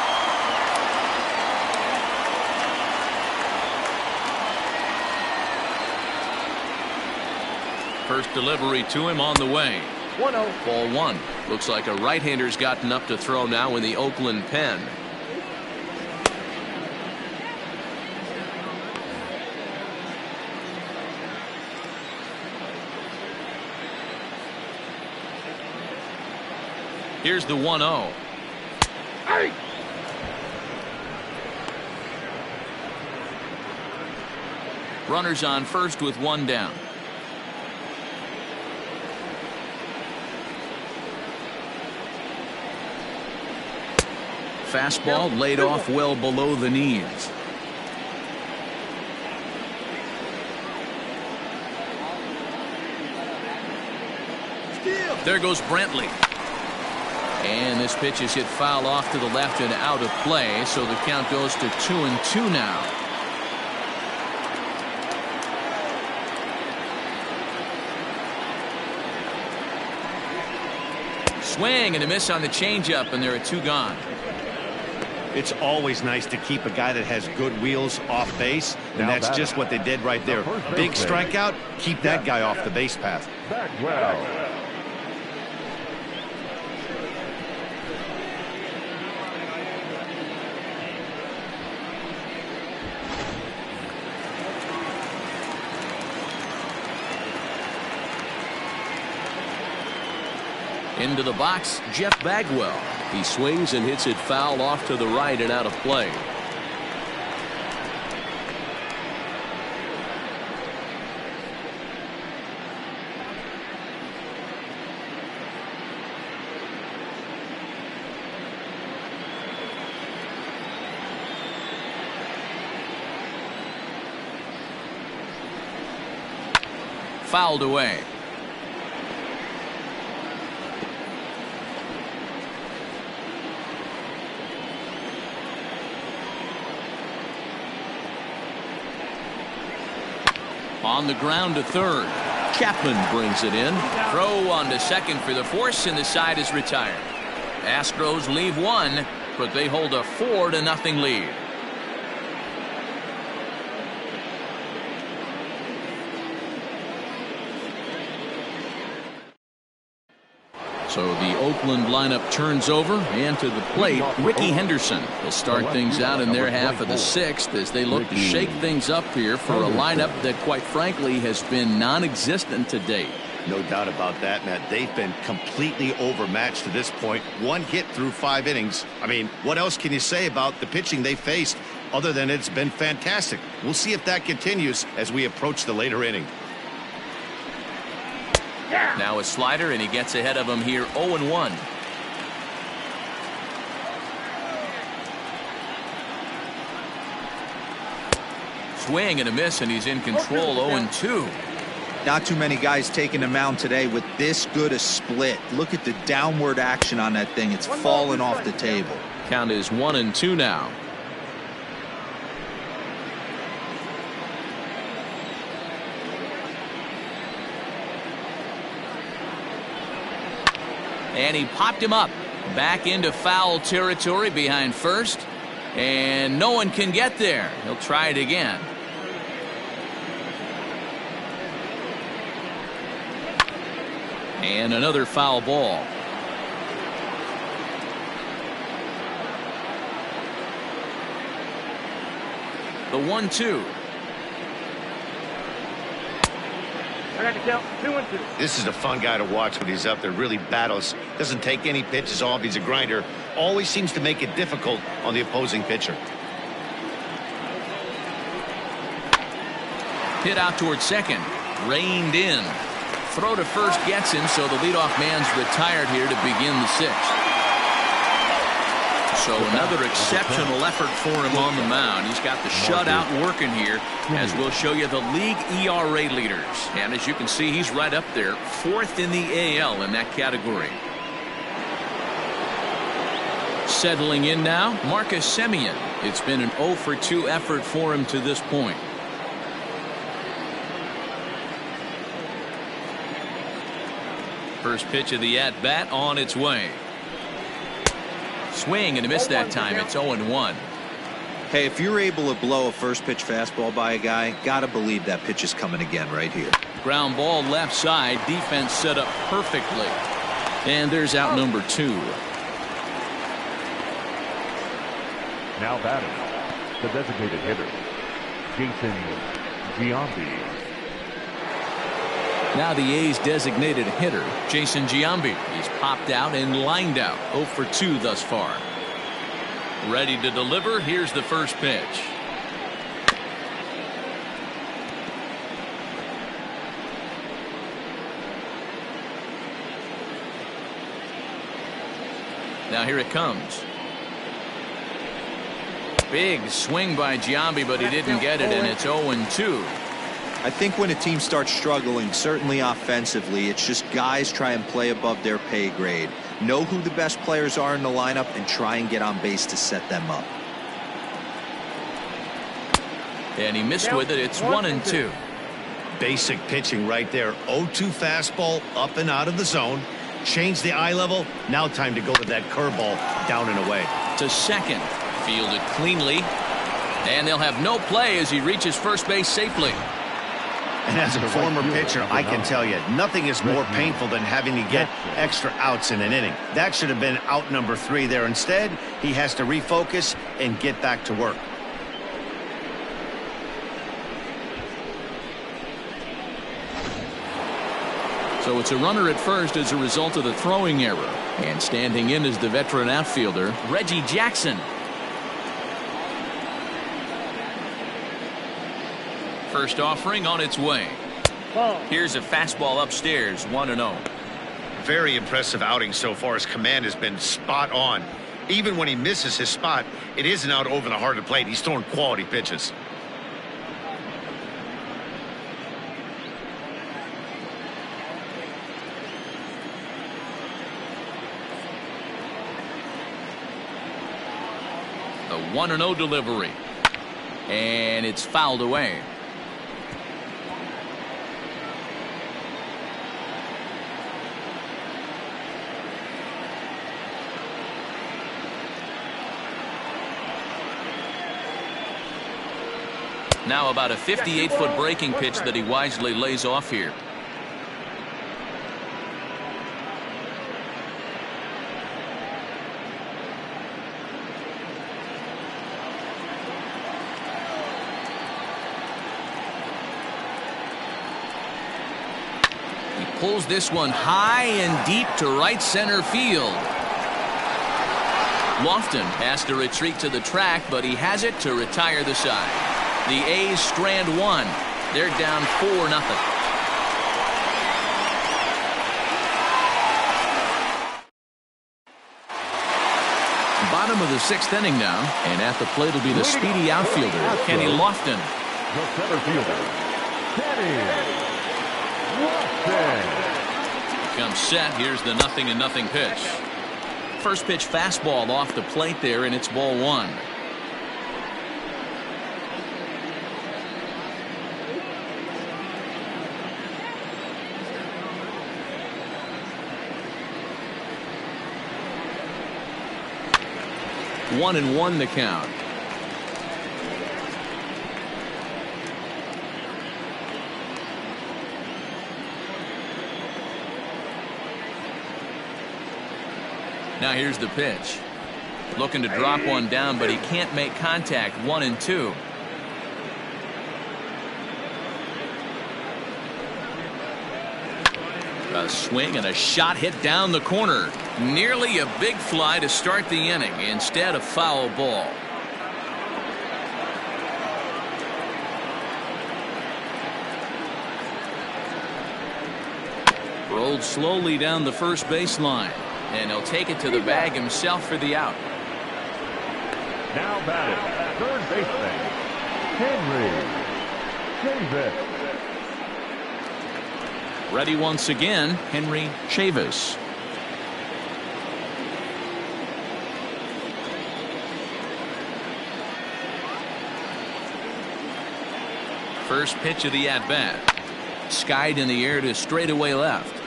First delivery to him on the way. 1-0. Ball 1. Looks like a right-hander's gotten up to throw now in the Oakland pen. Here's the 1-0. Hey! Runners on first with 1 down. Fastball laid off well below the knees. There goes Brantley. And this pitch is hit foul off to the left and out of play, so the count goes to 2-2 now. Swing and a miss on the changeup, and there are 2 gone. It's always nice to keep a guy that has good wheels off base, and that's just what they did right there. Big strikeout, keep that guy off the base path. Bagwell. Into the box, Jeff Bagwell. He swings and hits it foul off to the right and out of play. Fouled away. On the ground to third. Chapman brings it in. Throw on to second for the force, and the side is retired. Astros leave 1, but they hold a 4-0 lead. So the Oakland lineup turns over, and to the plate, Ricky Henderson will start things out in their half of the 6th as they look to shake things up here for a lineup that, quite frankly, has been non-existent to date. No doubt about that, Matt. They've been completely overmatched to this point. 1 hit through 5 innings. I mean, what else can you say about the pitching they faced other than it's been fantastic? We'll see if that continues as we approach the later inning. Now a slider, and he gets ahead of him here 0-1. Swing and a miss, and he's in control 0-2. Not too many guys taking the mound today with this good a split. Look at the downward action on that thing. It's falling off the table. Count is 1-2 now. And he popped him up. Back into foul territory behind first. And no one can get there. He'll try it again. And another foul ball. The 1-2. I got to count 2-2. This is a fun guy to watch when he's up there. Really battles. Doesn't take any pitches off. He's a grinder. Always seems to make it difficult on the opposing pitcher. Hit out towards second. Reined in. Throw to first gets him, so the leadoff man's retired here to begin the sixth. So another exceptional effort for him on the mound. He's got the shutout working here, as we'll show you the league ERA leaders. And as you can see, he's right up there, fourth in the AL in that category. Settling in now, Marcus Semien. It's been an 0-for-2 effort for him to this point. First pitch of the at-bat on its way. Swing and a miss that time. It's 0-1. Hey, if you're able to blow a first pitch fastball by a guy, gotta believe that pitch is coming again right here. Ground ball left side. Defense set up perfectly. And there's out number 2. Now batting, the designated hitter, Jason Giambi. Now the A's designated hitter, Jason Giambi. He's popped out and lined out. 0-for-2 thus far. Ready to deliver. Here's the first pitch. Now here it comes. Big swing by Giambi, but he didn't get it, and it's 0-2. I think when a team starts struggling, certainly offensively, it's just guys try and play above their pay grade. Know who the best players are in the lineup and try and get on base to set them up. And he missed with it. It's 1-2. Basic pitching right there. 0-2 fastball up and out of the zone. Change the eye level. Now time to go to that curveball down and away. To second. Fielded cleanly. And they'll have no play as he reaches first base safely. And as a former pitcher, I can tell you, nothing is more painful than having to get extra outs in an inning. That should have been out number 3 there. Instead, he has to refocus and get back to work. So it's a runner at first as a result of the throwing error. And standing in is the veteran outfielder, Reggie Jackson. First offering on its way. Here's a fastball upstairs, 1-0. Very impressive outing so far. His command has been spot on. Even when he misses his spot, it isn't out over the heart of the plate. He's throwing quality pitches. The 1-0 delivery. And it's fouled away. Now about a 58-foot breaking pitch that he wisely lays off here. He pulls this one high and deep to right center field. Lofton has to retreat to the track, but he has it to retire the side. The A's strand 1. They're down 4-0. Bottom of the 6th inning now, and at the plate will be the speedy outfielder, Kenny Lofton. The center fielder, Kenny Lofton. Comes set. Here's the 0-0 pitch. First pitch fastball off the plate there, and it's ball 1. 1-1 the count. Now here's the pitch. Looking to drop one down, but he can't make contact. 1-2. A swing and a shot hit down the corner. Nearly a big fly to start the inning. Instead, a foul ball. Rolled slowly down the first baseline. And he'll take it to the bag himself for the out. Now batting, third baseman, Henry Chavis. Ready once again, Henry Chavis. First pitch of the at-bat. Skied in the air to straightaway left.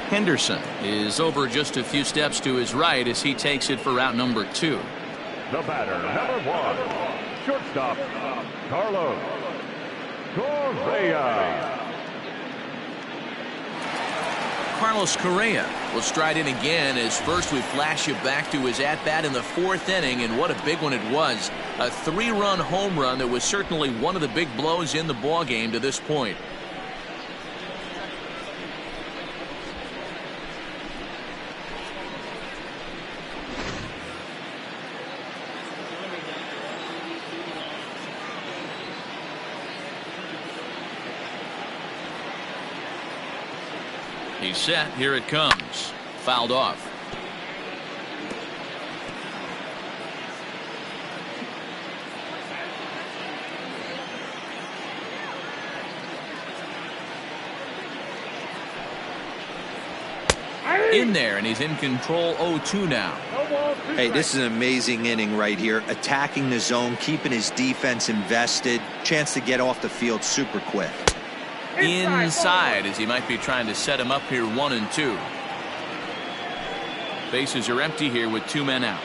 Henderson is over just a few steps to his right as he takes it for route number 2. The batter, number 1, shortstop, Carlos Correa. Carlos Correa will stride in again as first we flash you back to his at-bat in the 4th inning, and what a big one it was. A 3-run home run that was certainly one of the big blows in the ballgame to this point. He's set. Here it comes. Fouled off. In there, and he's in control. 0-2 now. Hey, this is an amazing inning right here. Attacking the zone, keeping his defense invested. Chance to get off the field super quick. Inside, as he might be trying to set him up here. 1-2. Bases are empty here with 2 men out.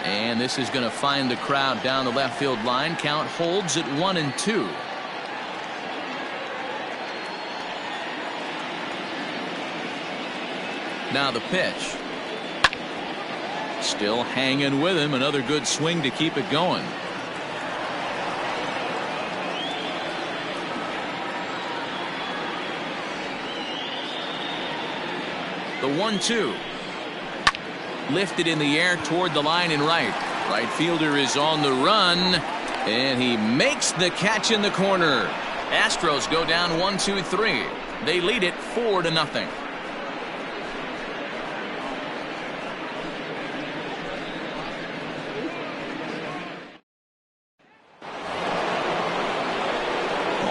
And this is going to find the crowd down the left field line. Count holds at 1-2. Now the pitch. Still hanging with him. Another good swing to keep it going. The 1-2. Lifted in the air toward the line and right. Right fielder is on the run. And he makes the catch in the corner. Astros go down 1-2-3. They lead it 4-0.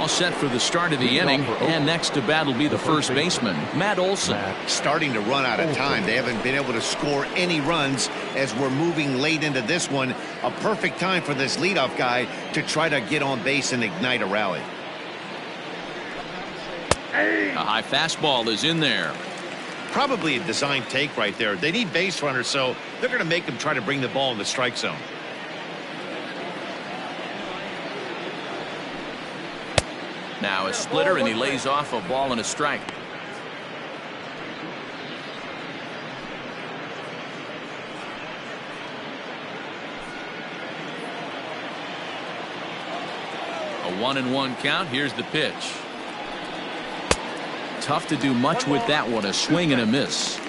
Set for the start of the inning, and next to bat will be the first baseman, Matt Olson. Starting to run out of time. They haven't been able to score any runs as we're moving late into this one. A perfect time for this leadoff guy to try to get on base and ignite a rally. A high fastball is in there. Probably a design take right there. They need base runners, so they're going to make them try to bring the ball in the strike zone. Now a splitter, and he lays off a ball and a strike. A 1-1 count. Here's the pitch. Tough to do much with that one. A swing and a miss.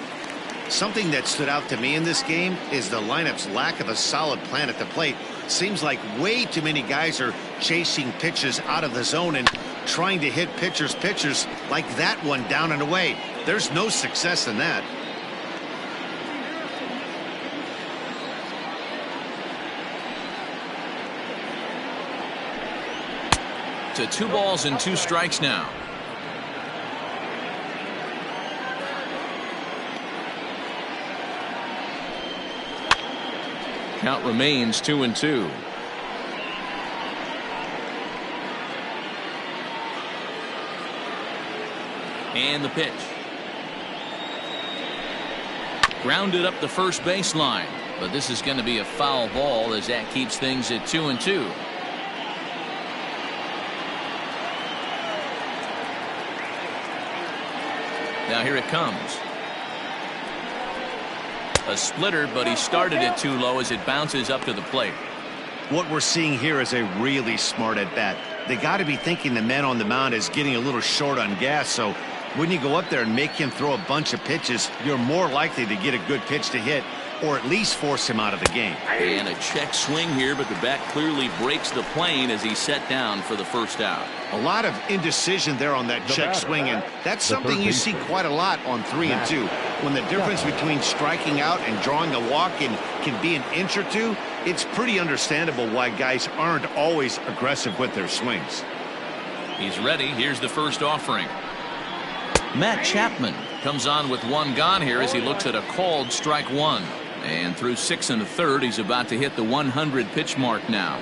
Something that stood out to me in this game is the lineup's lack of a solid plan at the plate. Seems like way too many guys are chasing pitches out of the zone and trying to hit pitchers like that one down and away. There's no success in that. To 2 balls and 2 strikes now. Count remains 2-2. And the pitch. Grounded up the first baseline. But this is going to be a foul ball as that keeps things at 2-2. Now here it comes. A splitter, but he started it too low as it bounces up to the plate. What we're seeing here is a really smart at bat. They got to be thinking the man on the mound is getting a little short on gas, so when you go up there and make him throw a bunch of pitches, you're more likely to get a good pitch to hit or at least force him out of the game. And a check swing here, but the bat clearly breaks the plane as he's set down for the first out. A lot of indecision there on that check swing, and that's something you see quite a lot on 3 and 2. When the difference between striking out and drawing a walk can be an inch or two, it's pretty understandable why guys aren't always aggressive with their swings. He's ready. Here's the first offering. Matt Chapman comes on with one gone here as he looks at a called strike one. And through 6 1/3, he's about to hit the 100 pitch mark now.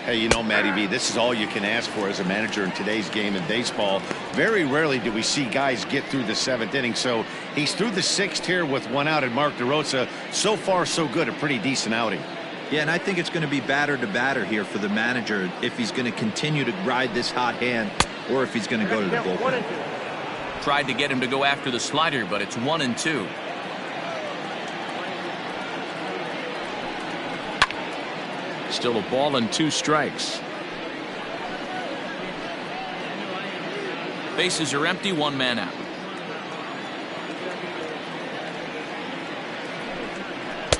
Hey, you know, Matty B, this is all you can ask for as a manager in today's game in baseball. Very rarely do we see guys get through the 7th inning. So he's through the 6th here with one out, and Mark DeRosa, so far so good, a pretty decent outing. Yeah, and I think it's going to be batter to batter here for the manager if he's going to continue to ride this hot hand or if he's going to go to the bullpen. Tried to get him to go after the slider, but it's 1-2. Still a ball and 2 strikes. Bases are empty, 1 man out.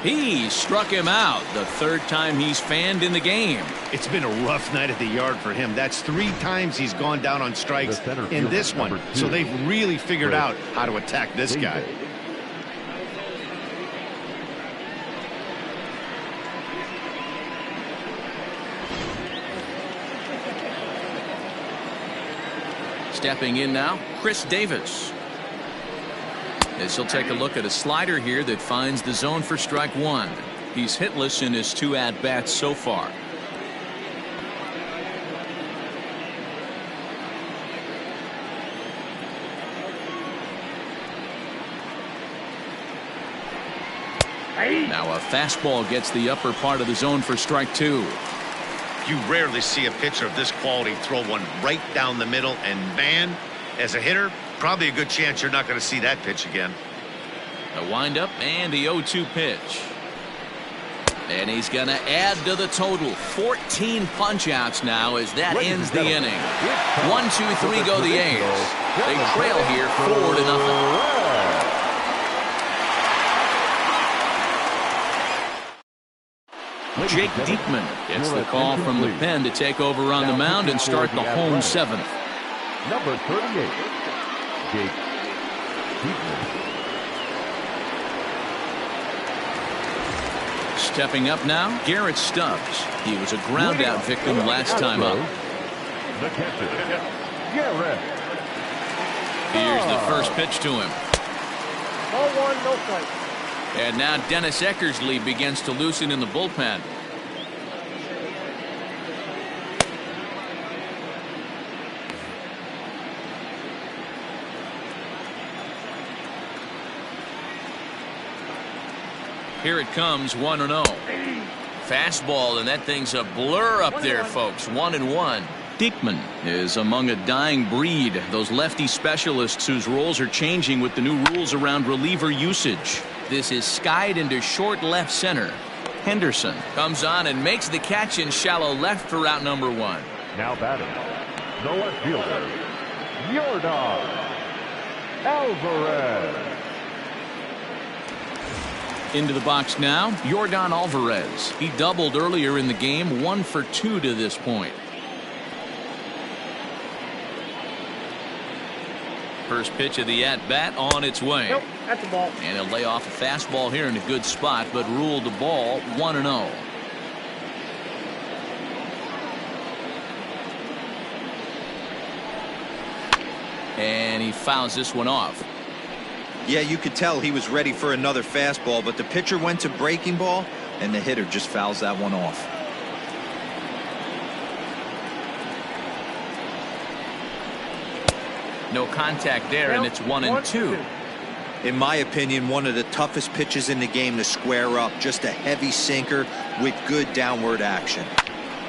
He struck him out, the 3rd time he's fanned in the game. It's been a rough night at the yard for him. That's 3 times he's gone down on strikes in this one. So they've really figured out how to attack this guy. Stepping in now, Chris Davis. As he'll take a look at a slider here that finds the zone for strike 1. He's hitless in his 2 at-bats so far. Now a fastball gets the upper part of the zone for strike 2. You rarely see a pitcher of this quality throw one right down the middle, and man, as a hitter, probably a good chance you're not going to see that pitch again. A windup and the 0-2 pitch. And he's going to add to the total. 14 punch-outs now as that ends the inning. 1-2-3 go the A's. They trail here 4-0. Jake Diekman gets the call from the pen to take over on the mound and start the home 7th. Number 38, Jake Diekman. Stepping up now, Garrett Stubbs. He was a ground-out victim last time up. The catcher, Garrett. Here's the first pitch to him. Ball 1, no strike. And now Dennis Eckersley begins to loosen in the bullpen. Here it comes, 1-0. Fastball, and that thing's a blur up there, folks. 1-1. Diekman is among a dying breed. Those lefty specialists whose roles are changing with the new rules around reliever usage. This is skied into short left center. Henderson comes on and makes the catch in shallow left for out number 1. Now batting, the left fielder, Yordan Alvarez. Into the box now, Yordan Alvarez. He doubled earlier in the game, 1 for 2 to this point. First pitch of the at-bat on its way. Nope, that's a ball. And he'll lay off a fastball here in a good spot, but ruled the ball 1-0. And he fouls this one off. Yeah, you could tell he was ready for another fastball, but the pitcher went to breaking ball, and the hitter just fouls that one off. No contact there, and it's 1-2. In my opinion, one of the toughest pitches in the game to square up. Just a heavy sinker with good downward action.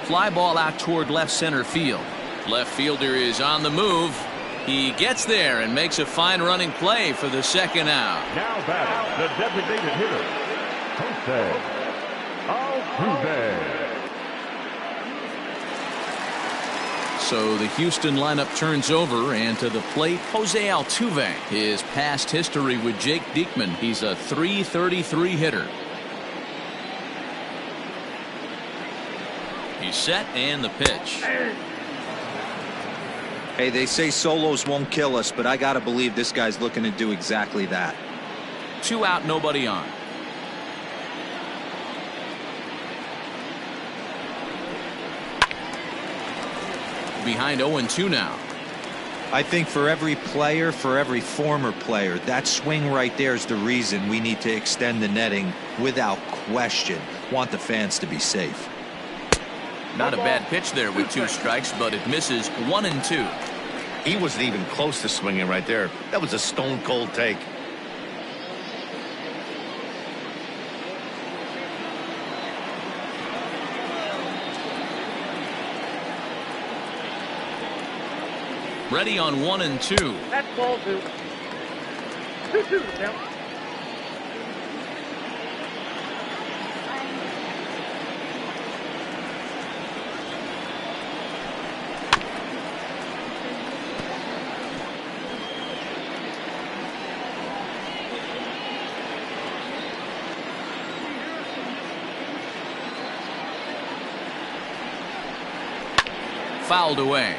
Fly ball out toward left center field. Left fielder is on the move. He gets there and makes a fine running play for the second out. Now batting, the designated hitter, Jose Altuve. So the Houston lineup turns over, and to the plate, Jose Altuve. His past history with Jake Diekman, he's a .333 hitter. He's set, and the pitch. Hey, they say solos won't kill us, but I gotta believe this guy's looking to do exactly that. 2 out, nobody on. Behind 0-2 now. I think for every player, for every former player, that swing right there is the reason we need to extend the netting without question. Want the fans to be safe. Not a bad pitch there with 2 strikes, but it misses. 1-2. He wasn't even close to swinging right there. That was a stone cold take. Ready on 1-2. That's ball 2. 2-2 now. Fouled away.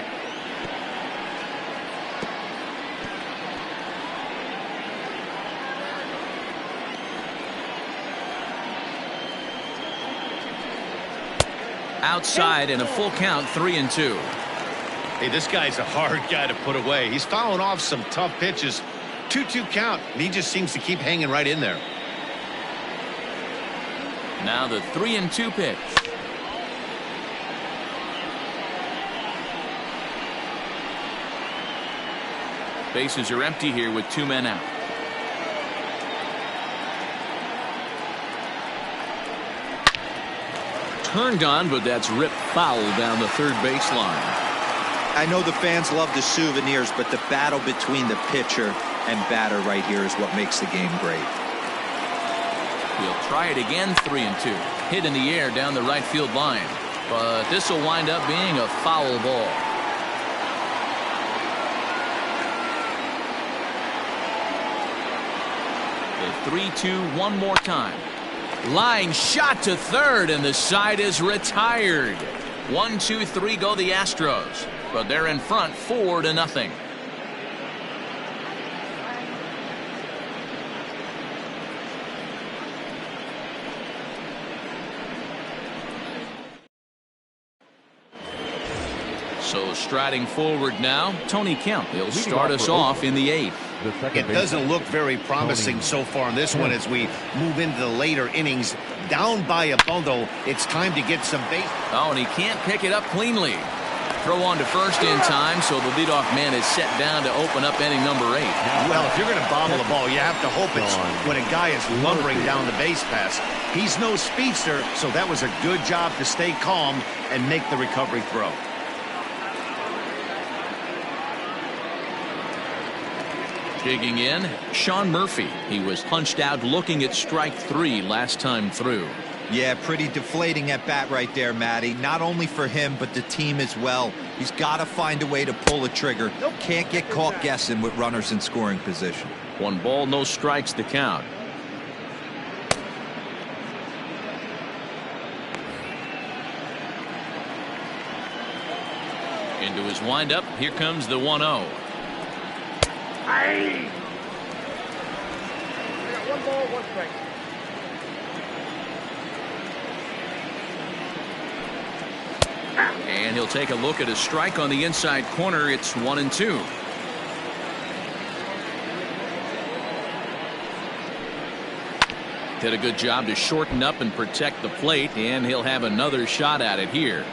Outside and a full count. 3-2. Hey, this guy's a hard guy to put away. He's fouling off some tough pitches. 2-2 count, and he just seems to keep hanging right in there. Now the 3-2 pitch. Bases are empty here with 2 men out. Turned on, but that's ripped foul down the third baseline. I know the fans love the souvenirs, but the battle between the pitcher and batter right here is what makes the game great. He'll try it again. 3-2. Hit in the air down the right field line, but this will wind up being a foul ball. The 3-2 one more time. Line shot to third, and the side is retired. 1-2-3 go the Astros, but they're in front 4-0. So striding forward now, Tony Kemp. He'll start us off in the 8th. It doesn't look very promising so far in this one as we move into the later innings. Down by a bundle, it's time to get some base. Oh, and he can't pick it up cleanly. Throw on to first in time, so the leadoff man is set down to open up inning number 8. Well, if you're going to bobble the ball, you have to hope it's when a guy is lumbering down the base pass. He's no speedster, so that was a good job to stay calm and make the recovery throw. Digging in, Sean Murphy. He was punched out looking at strike 3 last time through. Yeah, pretty deflating at bat right there, Matty. Not only for him, but the team as well. He's got to find a way to pull a trigger. Can't get caught guessing with runners in scoring position. 1 ball, no strikes to count. Into his windup. Here comes the 1-0. Aye. 1 ball, 1 strike. And he'll take a look at a strike on the inside corner. It's 1-2. Did a good job to shorten up and protect the plate, and he'll have another shot at it here.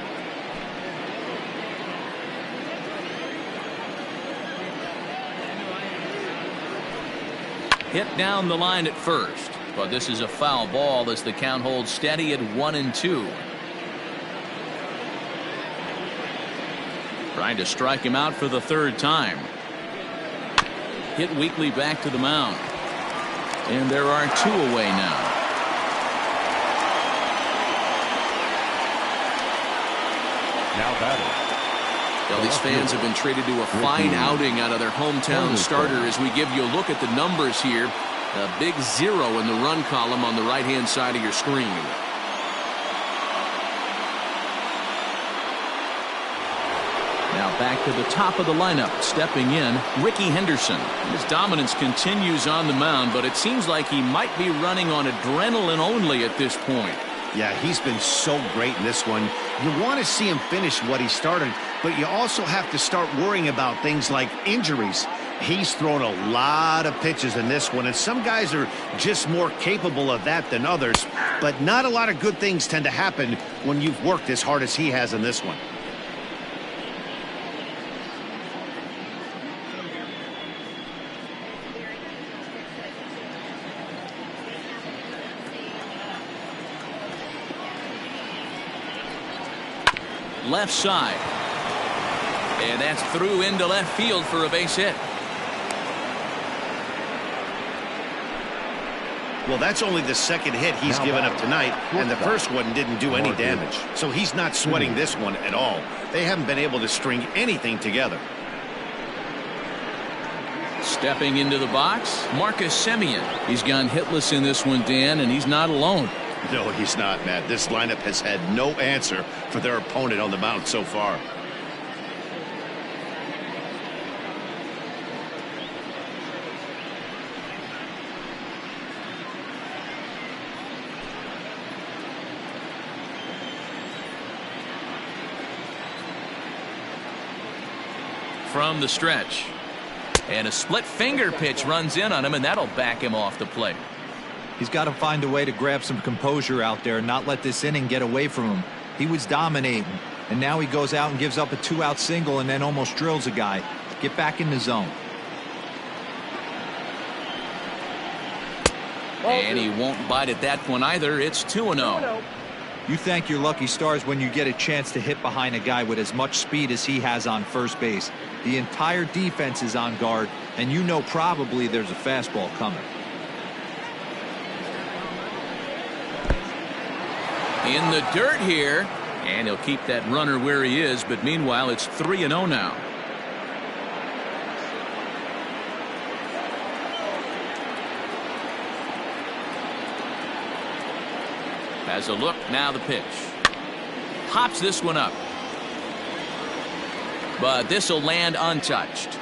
Hit down the line at first, but this is a foul ball as the count holds steady at 1-2. Trying to strike him out for the third time. Hit weakly back to the mound. And there are 2 away now. Now batting. These fans have been treated to a fine outing out of their hometown starter as we give you a look at the numbers here. A big 0 in the run column on the right-hand side of your screen. Now back to the top of the lineup. Stepping in, Ricky Henderson. His dominance continues on the mound, but it seems like he might be running on adrenaline only at this point. Yeah, he's been so great in this one. You want to see him finish what he started, but you also have to start worrying about things like injuries. He's thrown a lot of pitches in this one, and some guys are just more capable of that than others, but not a lot of good things tend to happen when you've worked as hard as he has in this one. Left side. And that's through into left field for a base hit. Well, that's only the second hit he's given up tonight, and the first one didn't do any damage. So he's not sweating this one at all. They haven't been able to string anything together. Stepping into the box, Marcus Semien. He's gone hitless in this one, Dan, and he's not alone. No, he's not, Matt. This lineup has had no answer for their opponent on the mound so far. From the stretch. And a split finger pitch runs in on him, and that'll back him off the plate. He's got to find a way to grab some composure out there and not let this inning get away from him. He was dominating, and now he goes out and gives up a 2-out single and then almost drills a guy. Get back in the zone. And he won't bite at that one either. It's 2-0. You thank your lucky stars when you get a chance to hit behind a guy with as much speed as he has on first base. The entire defense is on guard, and you know probably there's a fastball coming. In the dirt here, and he'll keep that runner where he is, but meanwhile it's 3-0 now. Has a look, now the pitch. Hops this one up. But this will land untouched.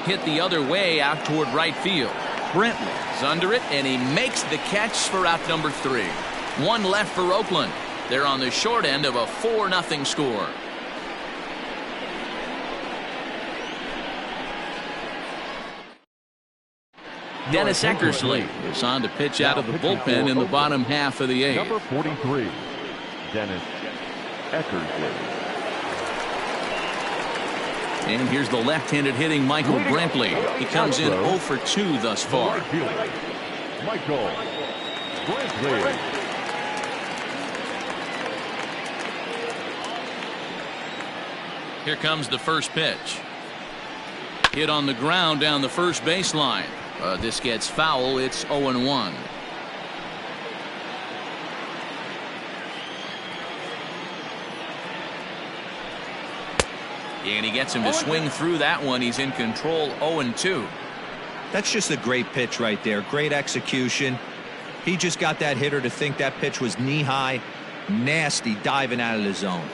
Hit the other way out toward right field. Brentley's under it, and he makes the catch for out number 3. One left for Oakland. They're on the short end of a 4-0 score. Dennis Eckersley is on to pitch out of the bullpen in the bottom half of the 8th. Number 43, Dennis Eckersley. And here's the left-handed hitting Michael Brantley. He comes in 0 for 2 thus far. Michael Brantley. Here comes the first pitch. Hit on the ground down the first baseline. This gets foul. It's 0-1. And he gets him to swing through that one. He's in control, 0-2. That's just a great pitch right there. Great execution. He just got that hitter to think that pitch was knee-high. Nasty diving out of the zone.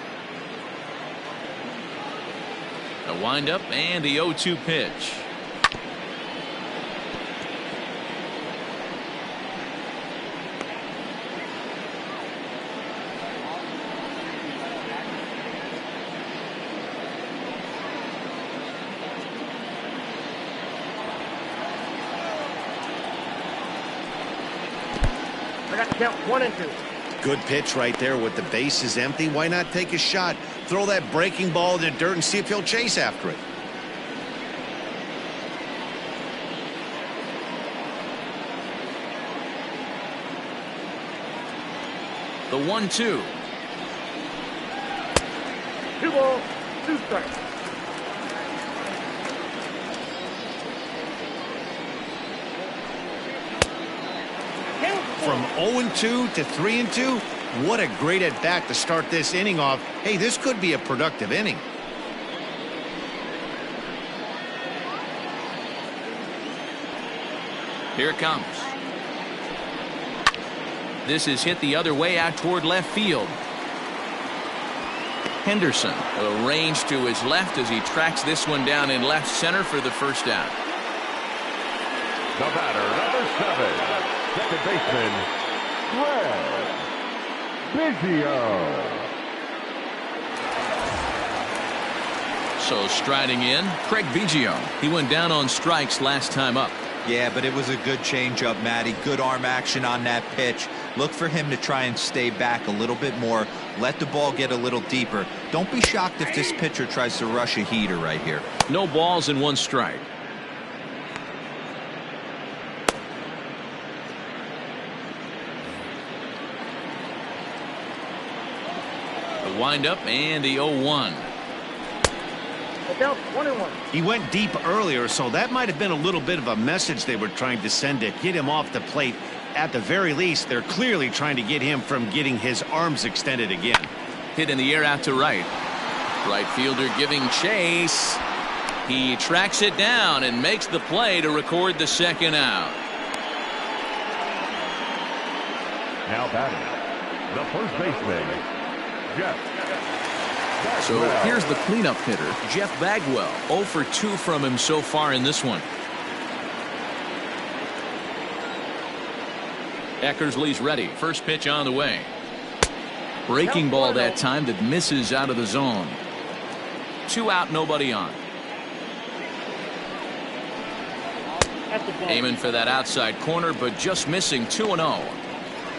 A windup and the 0-2 pitch. I got to count 1 and 2. Good pitch right there with the bases empty. Why not take a shot? Throw that breaking ball in the dirt and see if he'll chase after it. The 1-2. 2 balls, 2 strikes. From 0-2 to 3-2, what a great at bat to start this inning off. Hey, this could be a productive inning. Here it comes. This is hit the other way out toward left field. Henderson, a range to his left as he tracks this one down in left center for the first out. The batter, number 7, second baseman, Craig Biggio. So striding in, Craig Biggio. He went down on strikes last time up. Yeah, but it was a good changeup, Matty. Good arm action on that pitch. Look for him to try and stay back a little bit more. Let the ball get a little deeper. Don't be shocked if this pitcher tries to rush a heater right here. No balls and 1 strike. The windup and the 0-1. Adult 1-1. He went deep earlier, so that might have been a little bit of a message they were trying to send to get him off the plate. At the very least, they're clearly trying to get him from getting his arms extended again. Hit in the air out to right. Right fielder giving chase. He tracks it down and makes the play to record the second out. Now batting, the first baseman, Jeff. So here's the cleanup hitter, Jeff Bagwell. 0 for 2 from him so far in this one. Eckersley's ready. First pitch on the way. Breaking ball that time that misses out of the zone. 2 out, nobody on. Aiming for that outside corner, but just missing 2-0.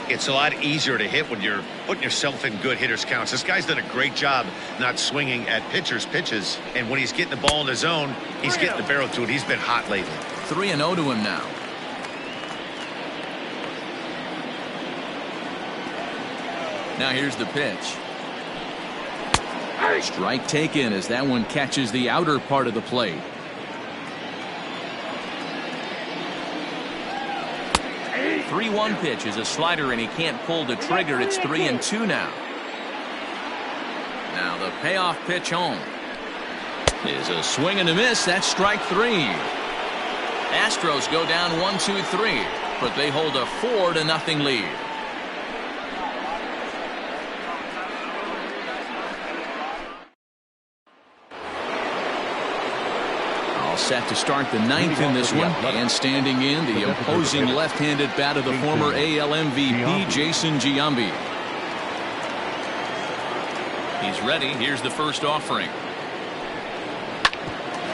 It's a lot easier to hit when you're putting yourself in good hitters counts. This guy's done a great job not swinging at pitchers' pitches. And when he's getting the ball in the zone, he's getting the barrel to it. He's been hot lately. 3-0 to him now. Now here's the pitch. Strike taken as that one catches the outer part of the plate. A 3-1 pitch is a slider and he can't pull the trigger. It's 3-2 now. Now the payoff pitch home is a swing and a miss. That's strike 3. Astros go down 1-2-3, but they hold a 4-0 lead. Set to start the 9th in this one, and standing in the opposing left-handed bat of the former AL MVP Jason Giambi. He's ready. Here's the first offering.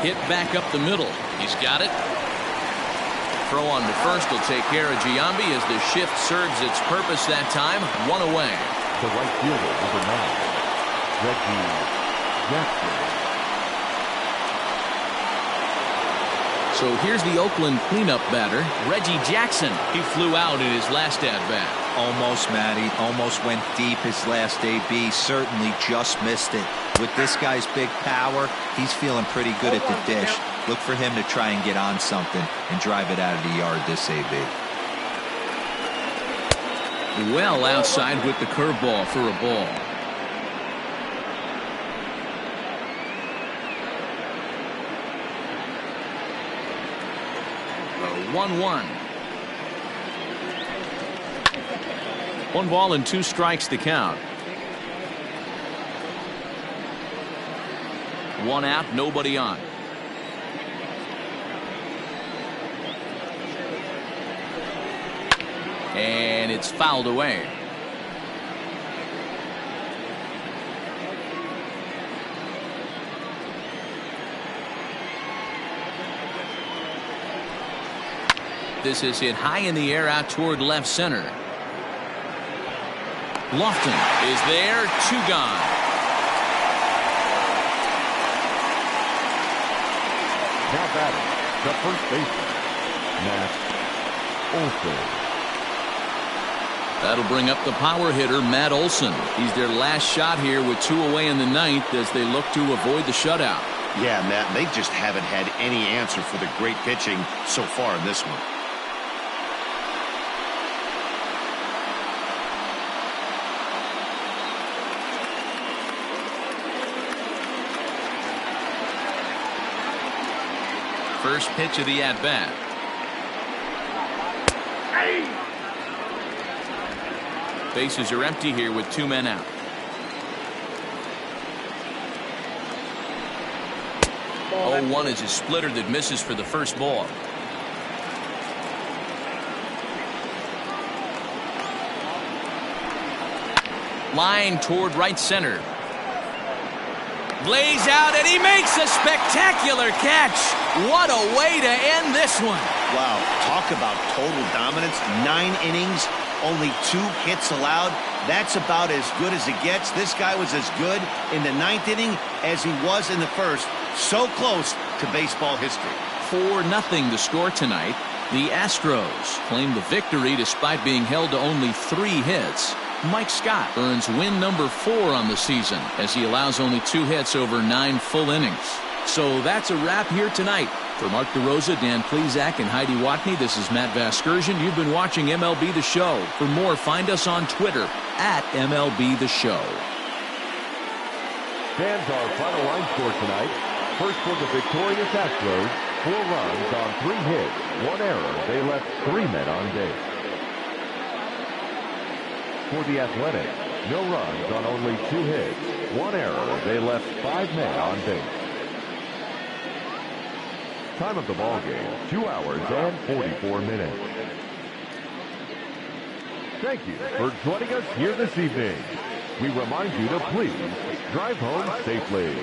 Hit back up the middle. He's got it. Throw on to first will take care of Giambi as the shift serves its purpose that time. 1 away. The right fielder, number 9, Reggie Jackson. So here's the Oakland cleanup batter, Reggie Jackson. He flew out in his last at-bat. Almost, Matty. Almost went deep his last AB. Certainly just missed it. With this guy's big power, he's feeling pretty good at the dish. Look for him to try and get on something and drive it out of the yard this AB. Well outside with the curveball for a ball. 1-1. 1 ball and 2 strikes to count. 1 out, nobody on. And it's fouled away. This is hit high in the air out toward left center. Lofton is there, 2 gone. Now batting, the first baseman, Matt Olson. That'll bring up the power hitter, Matt Olson. He's their last shot here with 2 away in the 9th as they look to avoid the shutout. Yeah, Matt, they just haven't had any answer for the great pitching so far in this one. First pitch of the at-bat. Bases are empty here with 2 men out. Oh, 1 is a splitter that misses for the first ball. Line toward right center. Blaze out, and he makes a spectacular catch. What a way to end this one. Wow, talk about total dominance. 9 innings, only 2 hits allowed. That's about as good as it gets. This guy was as good in the 9th inning as he was in the first. So close to baseball history. 4-0 the score tonight. The Astros claim the victory despite being held to only 3 hits. Mike Scott earns win number 4 on the season as he allows only 2 hits over 9 full innings. So that's a wrap here tonight. For Mark DeRosa, Dan Plesac, and Heidi Watney, this is Matt Vasgersian. You've been watching MLB The Show. For more, find us on Twitter @MLB The Show. Fans, our final line score tonight. First for the victorious Astros, 4 runs on 3 hits, 1 error. They left 3 men on base. For the Athletics, no runs on only 2 hits, 1 error. They left 5 men on base. Time of the ball game, 2 hours and 44 minutes. Thank you for joining us here this evening. We remind you to please drive home safely.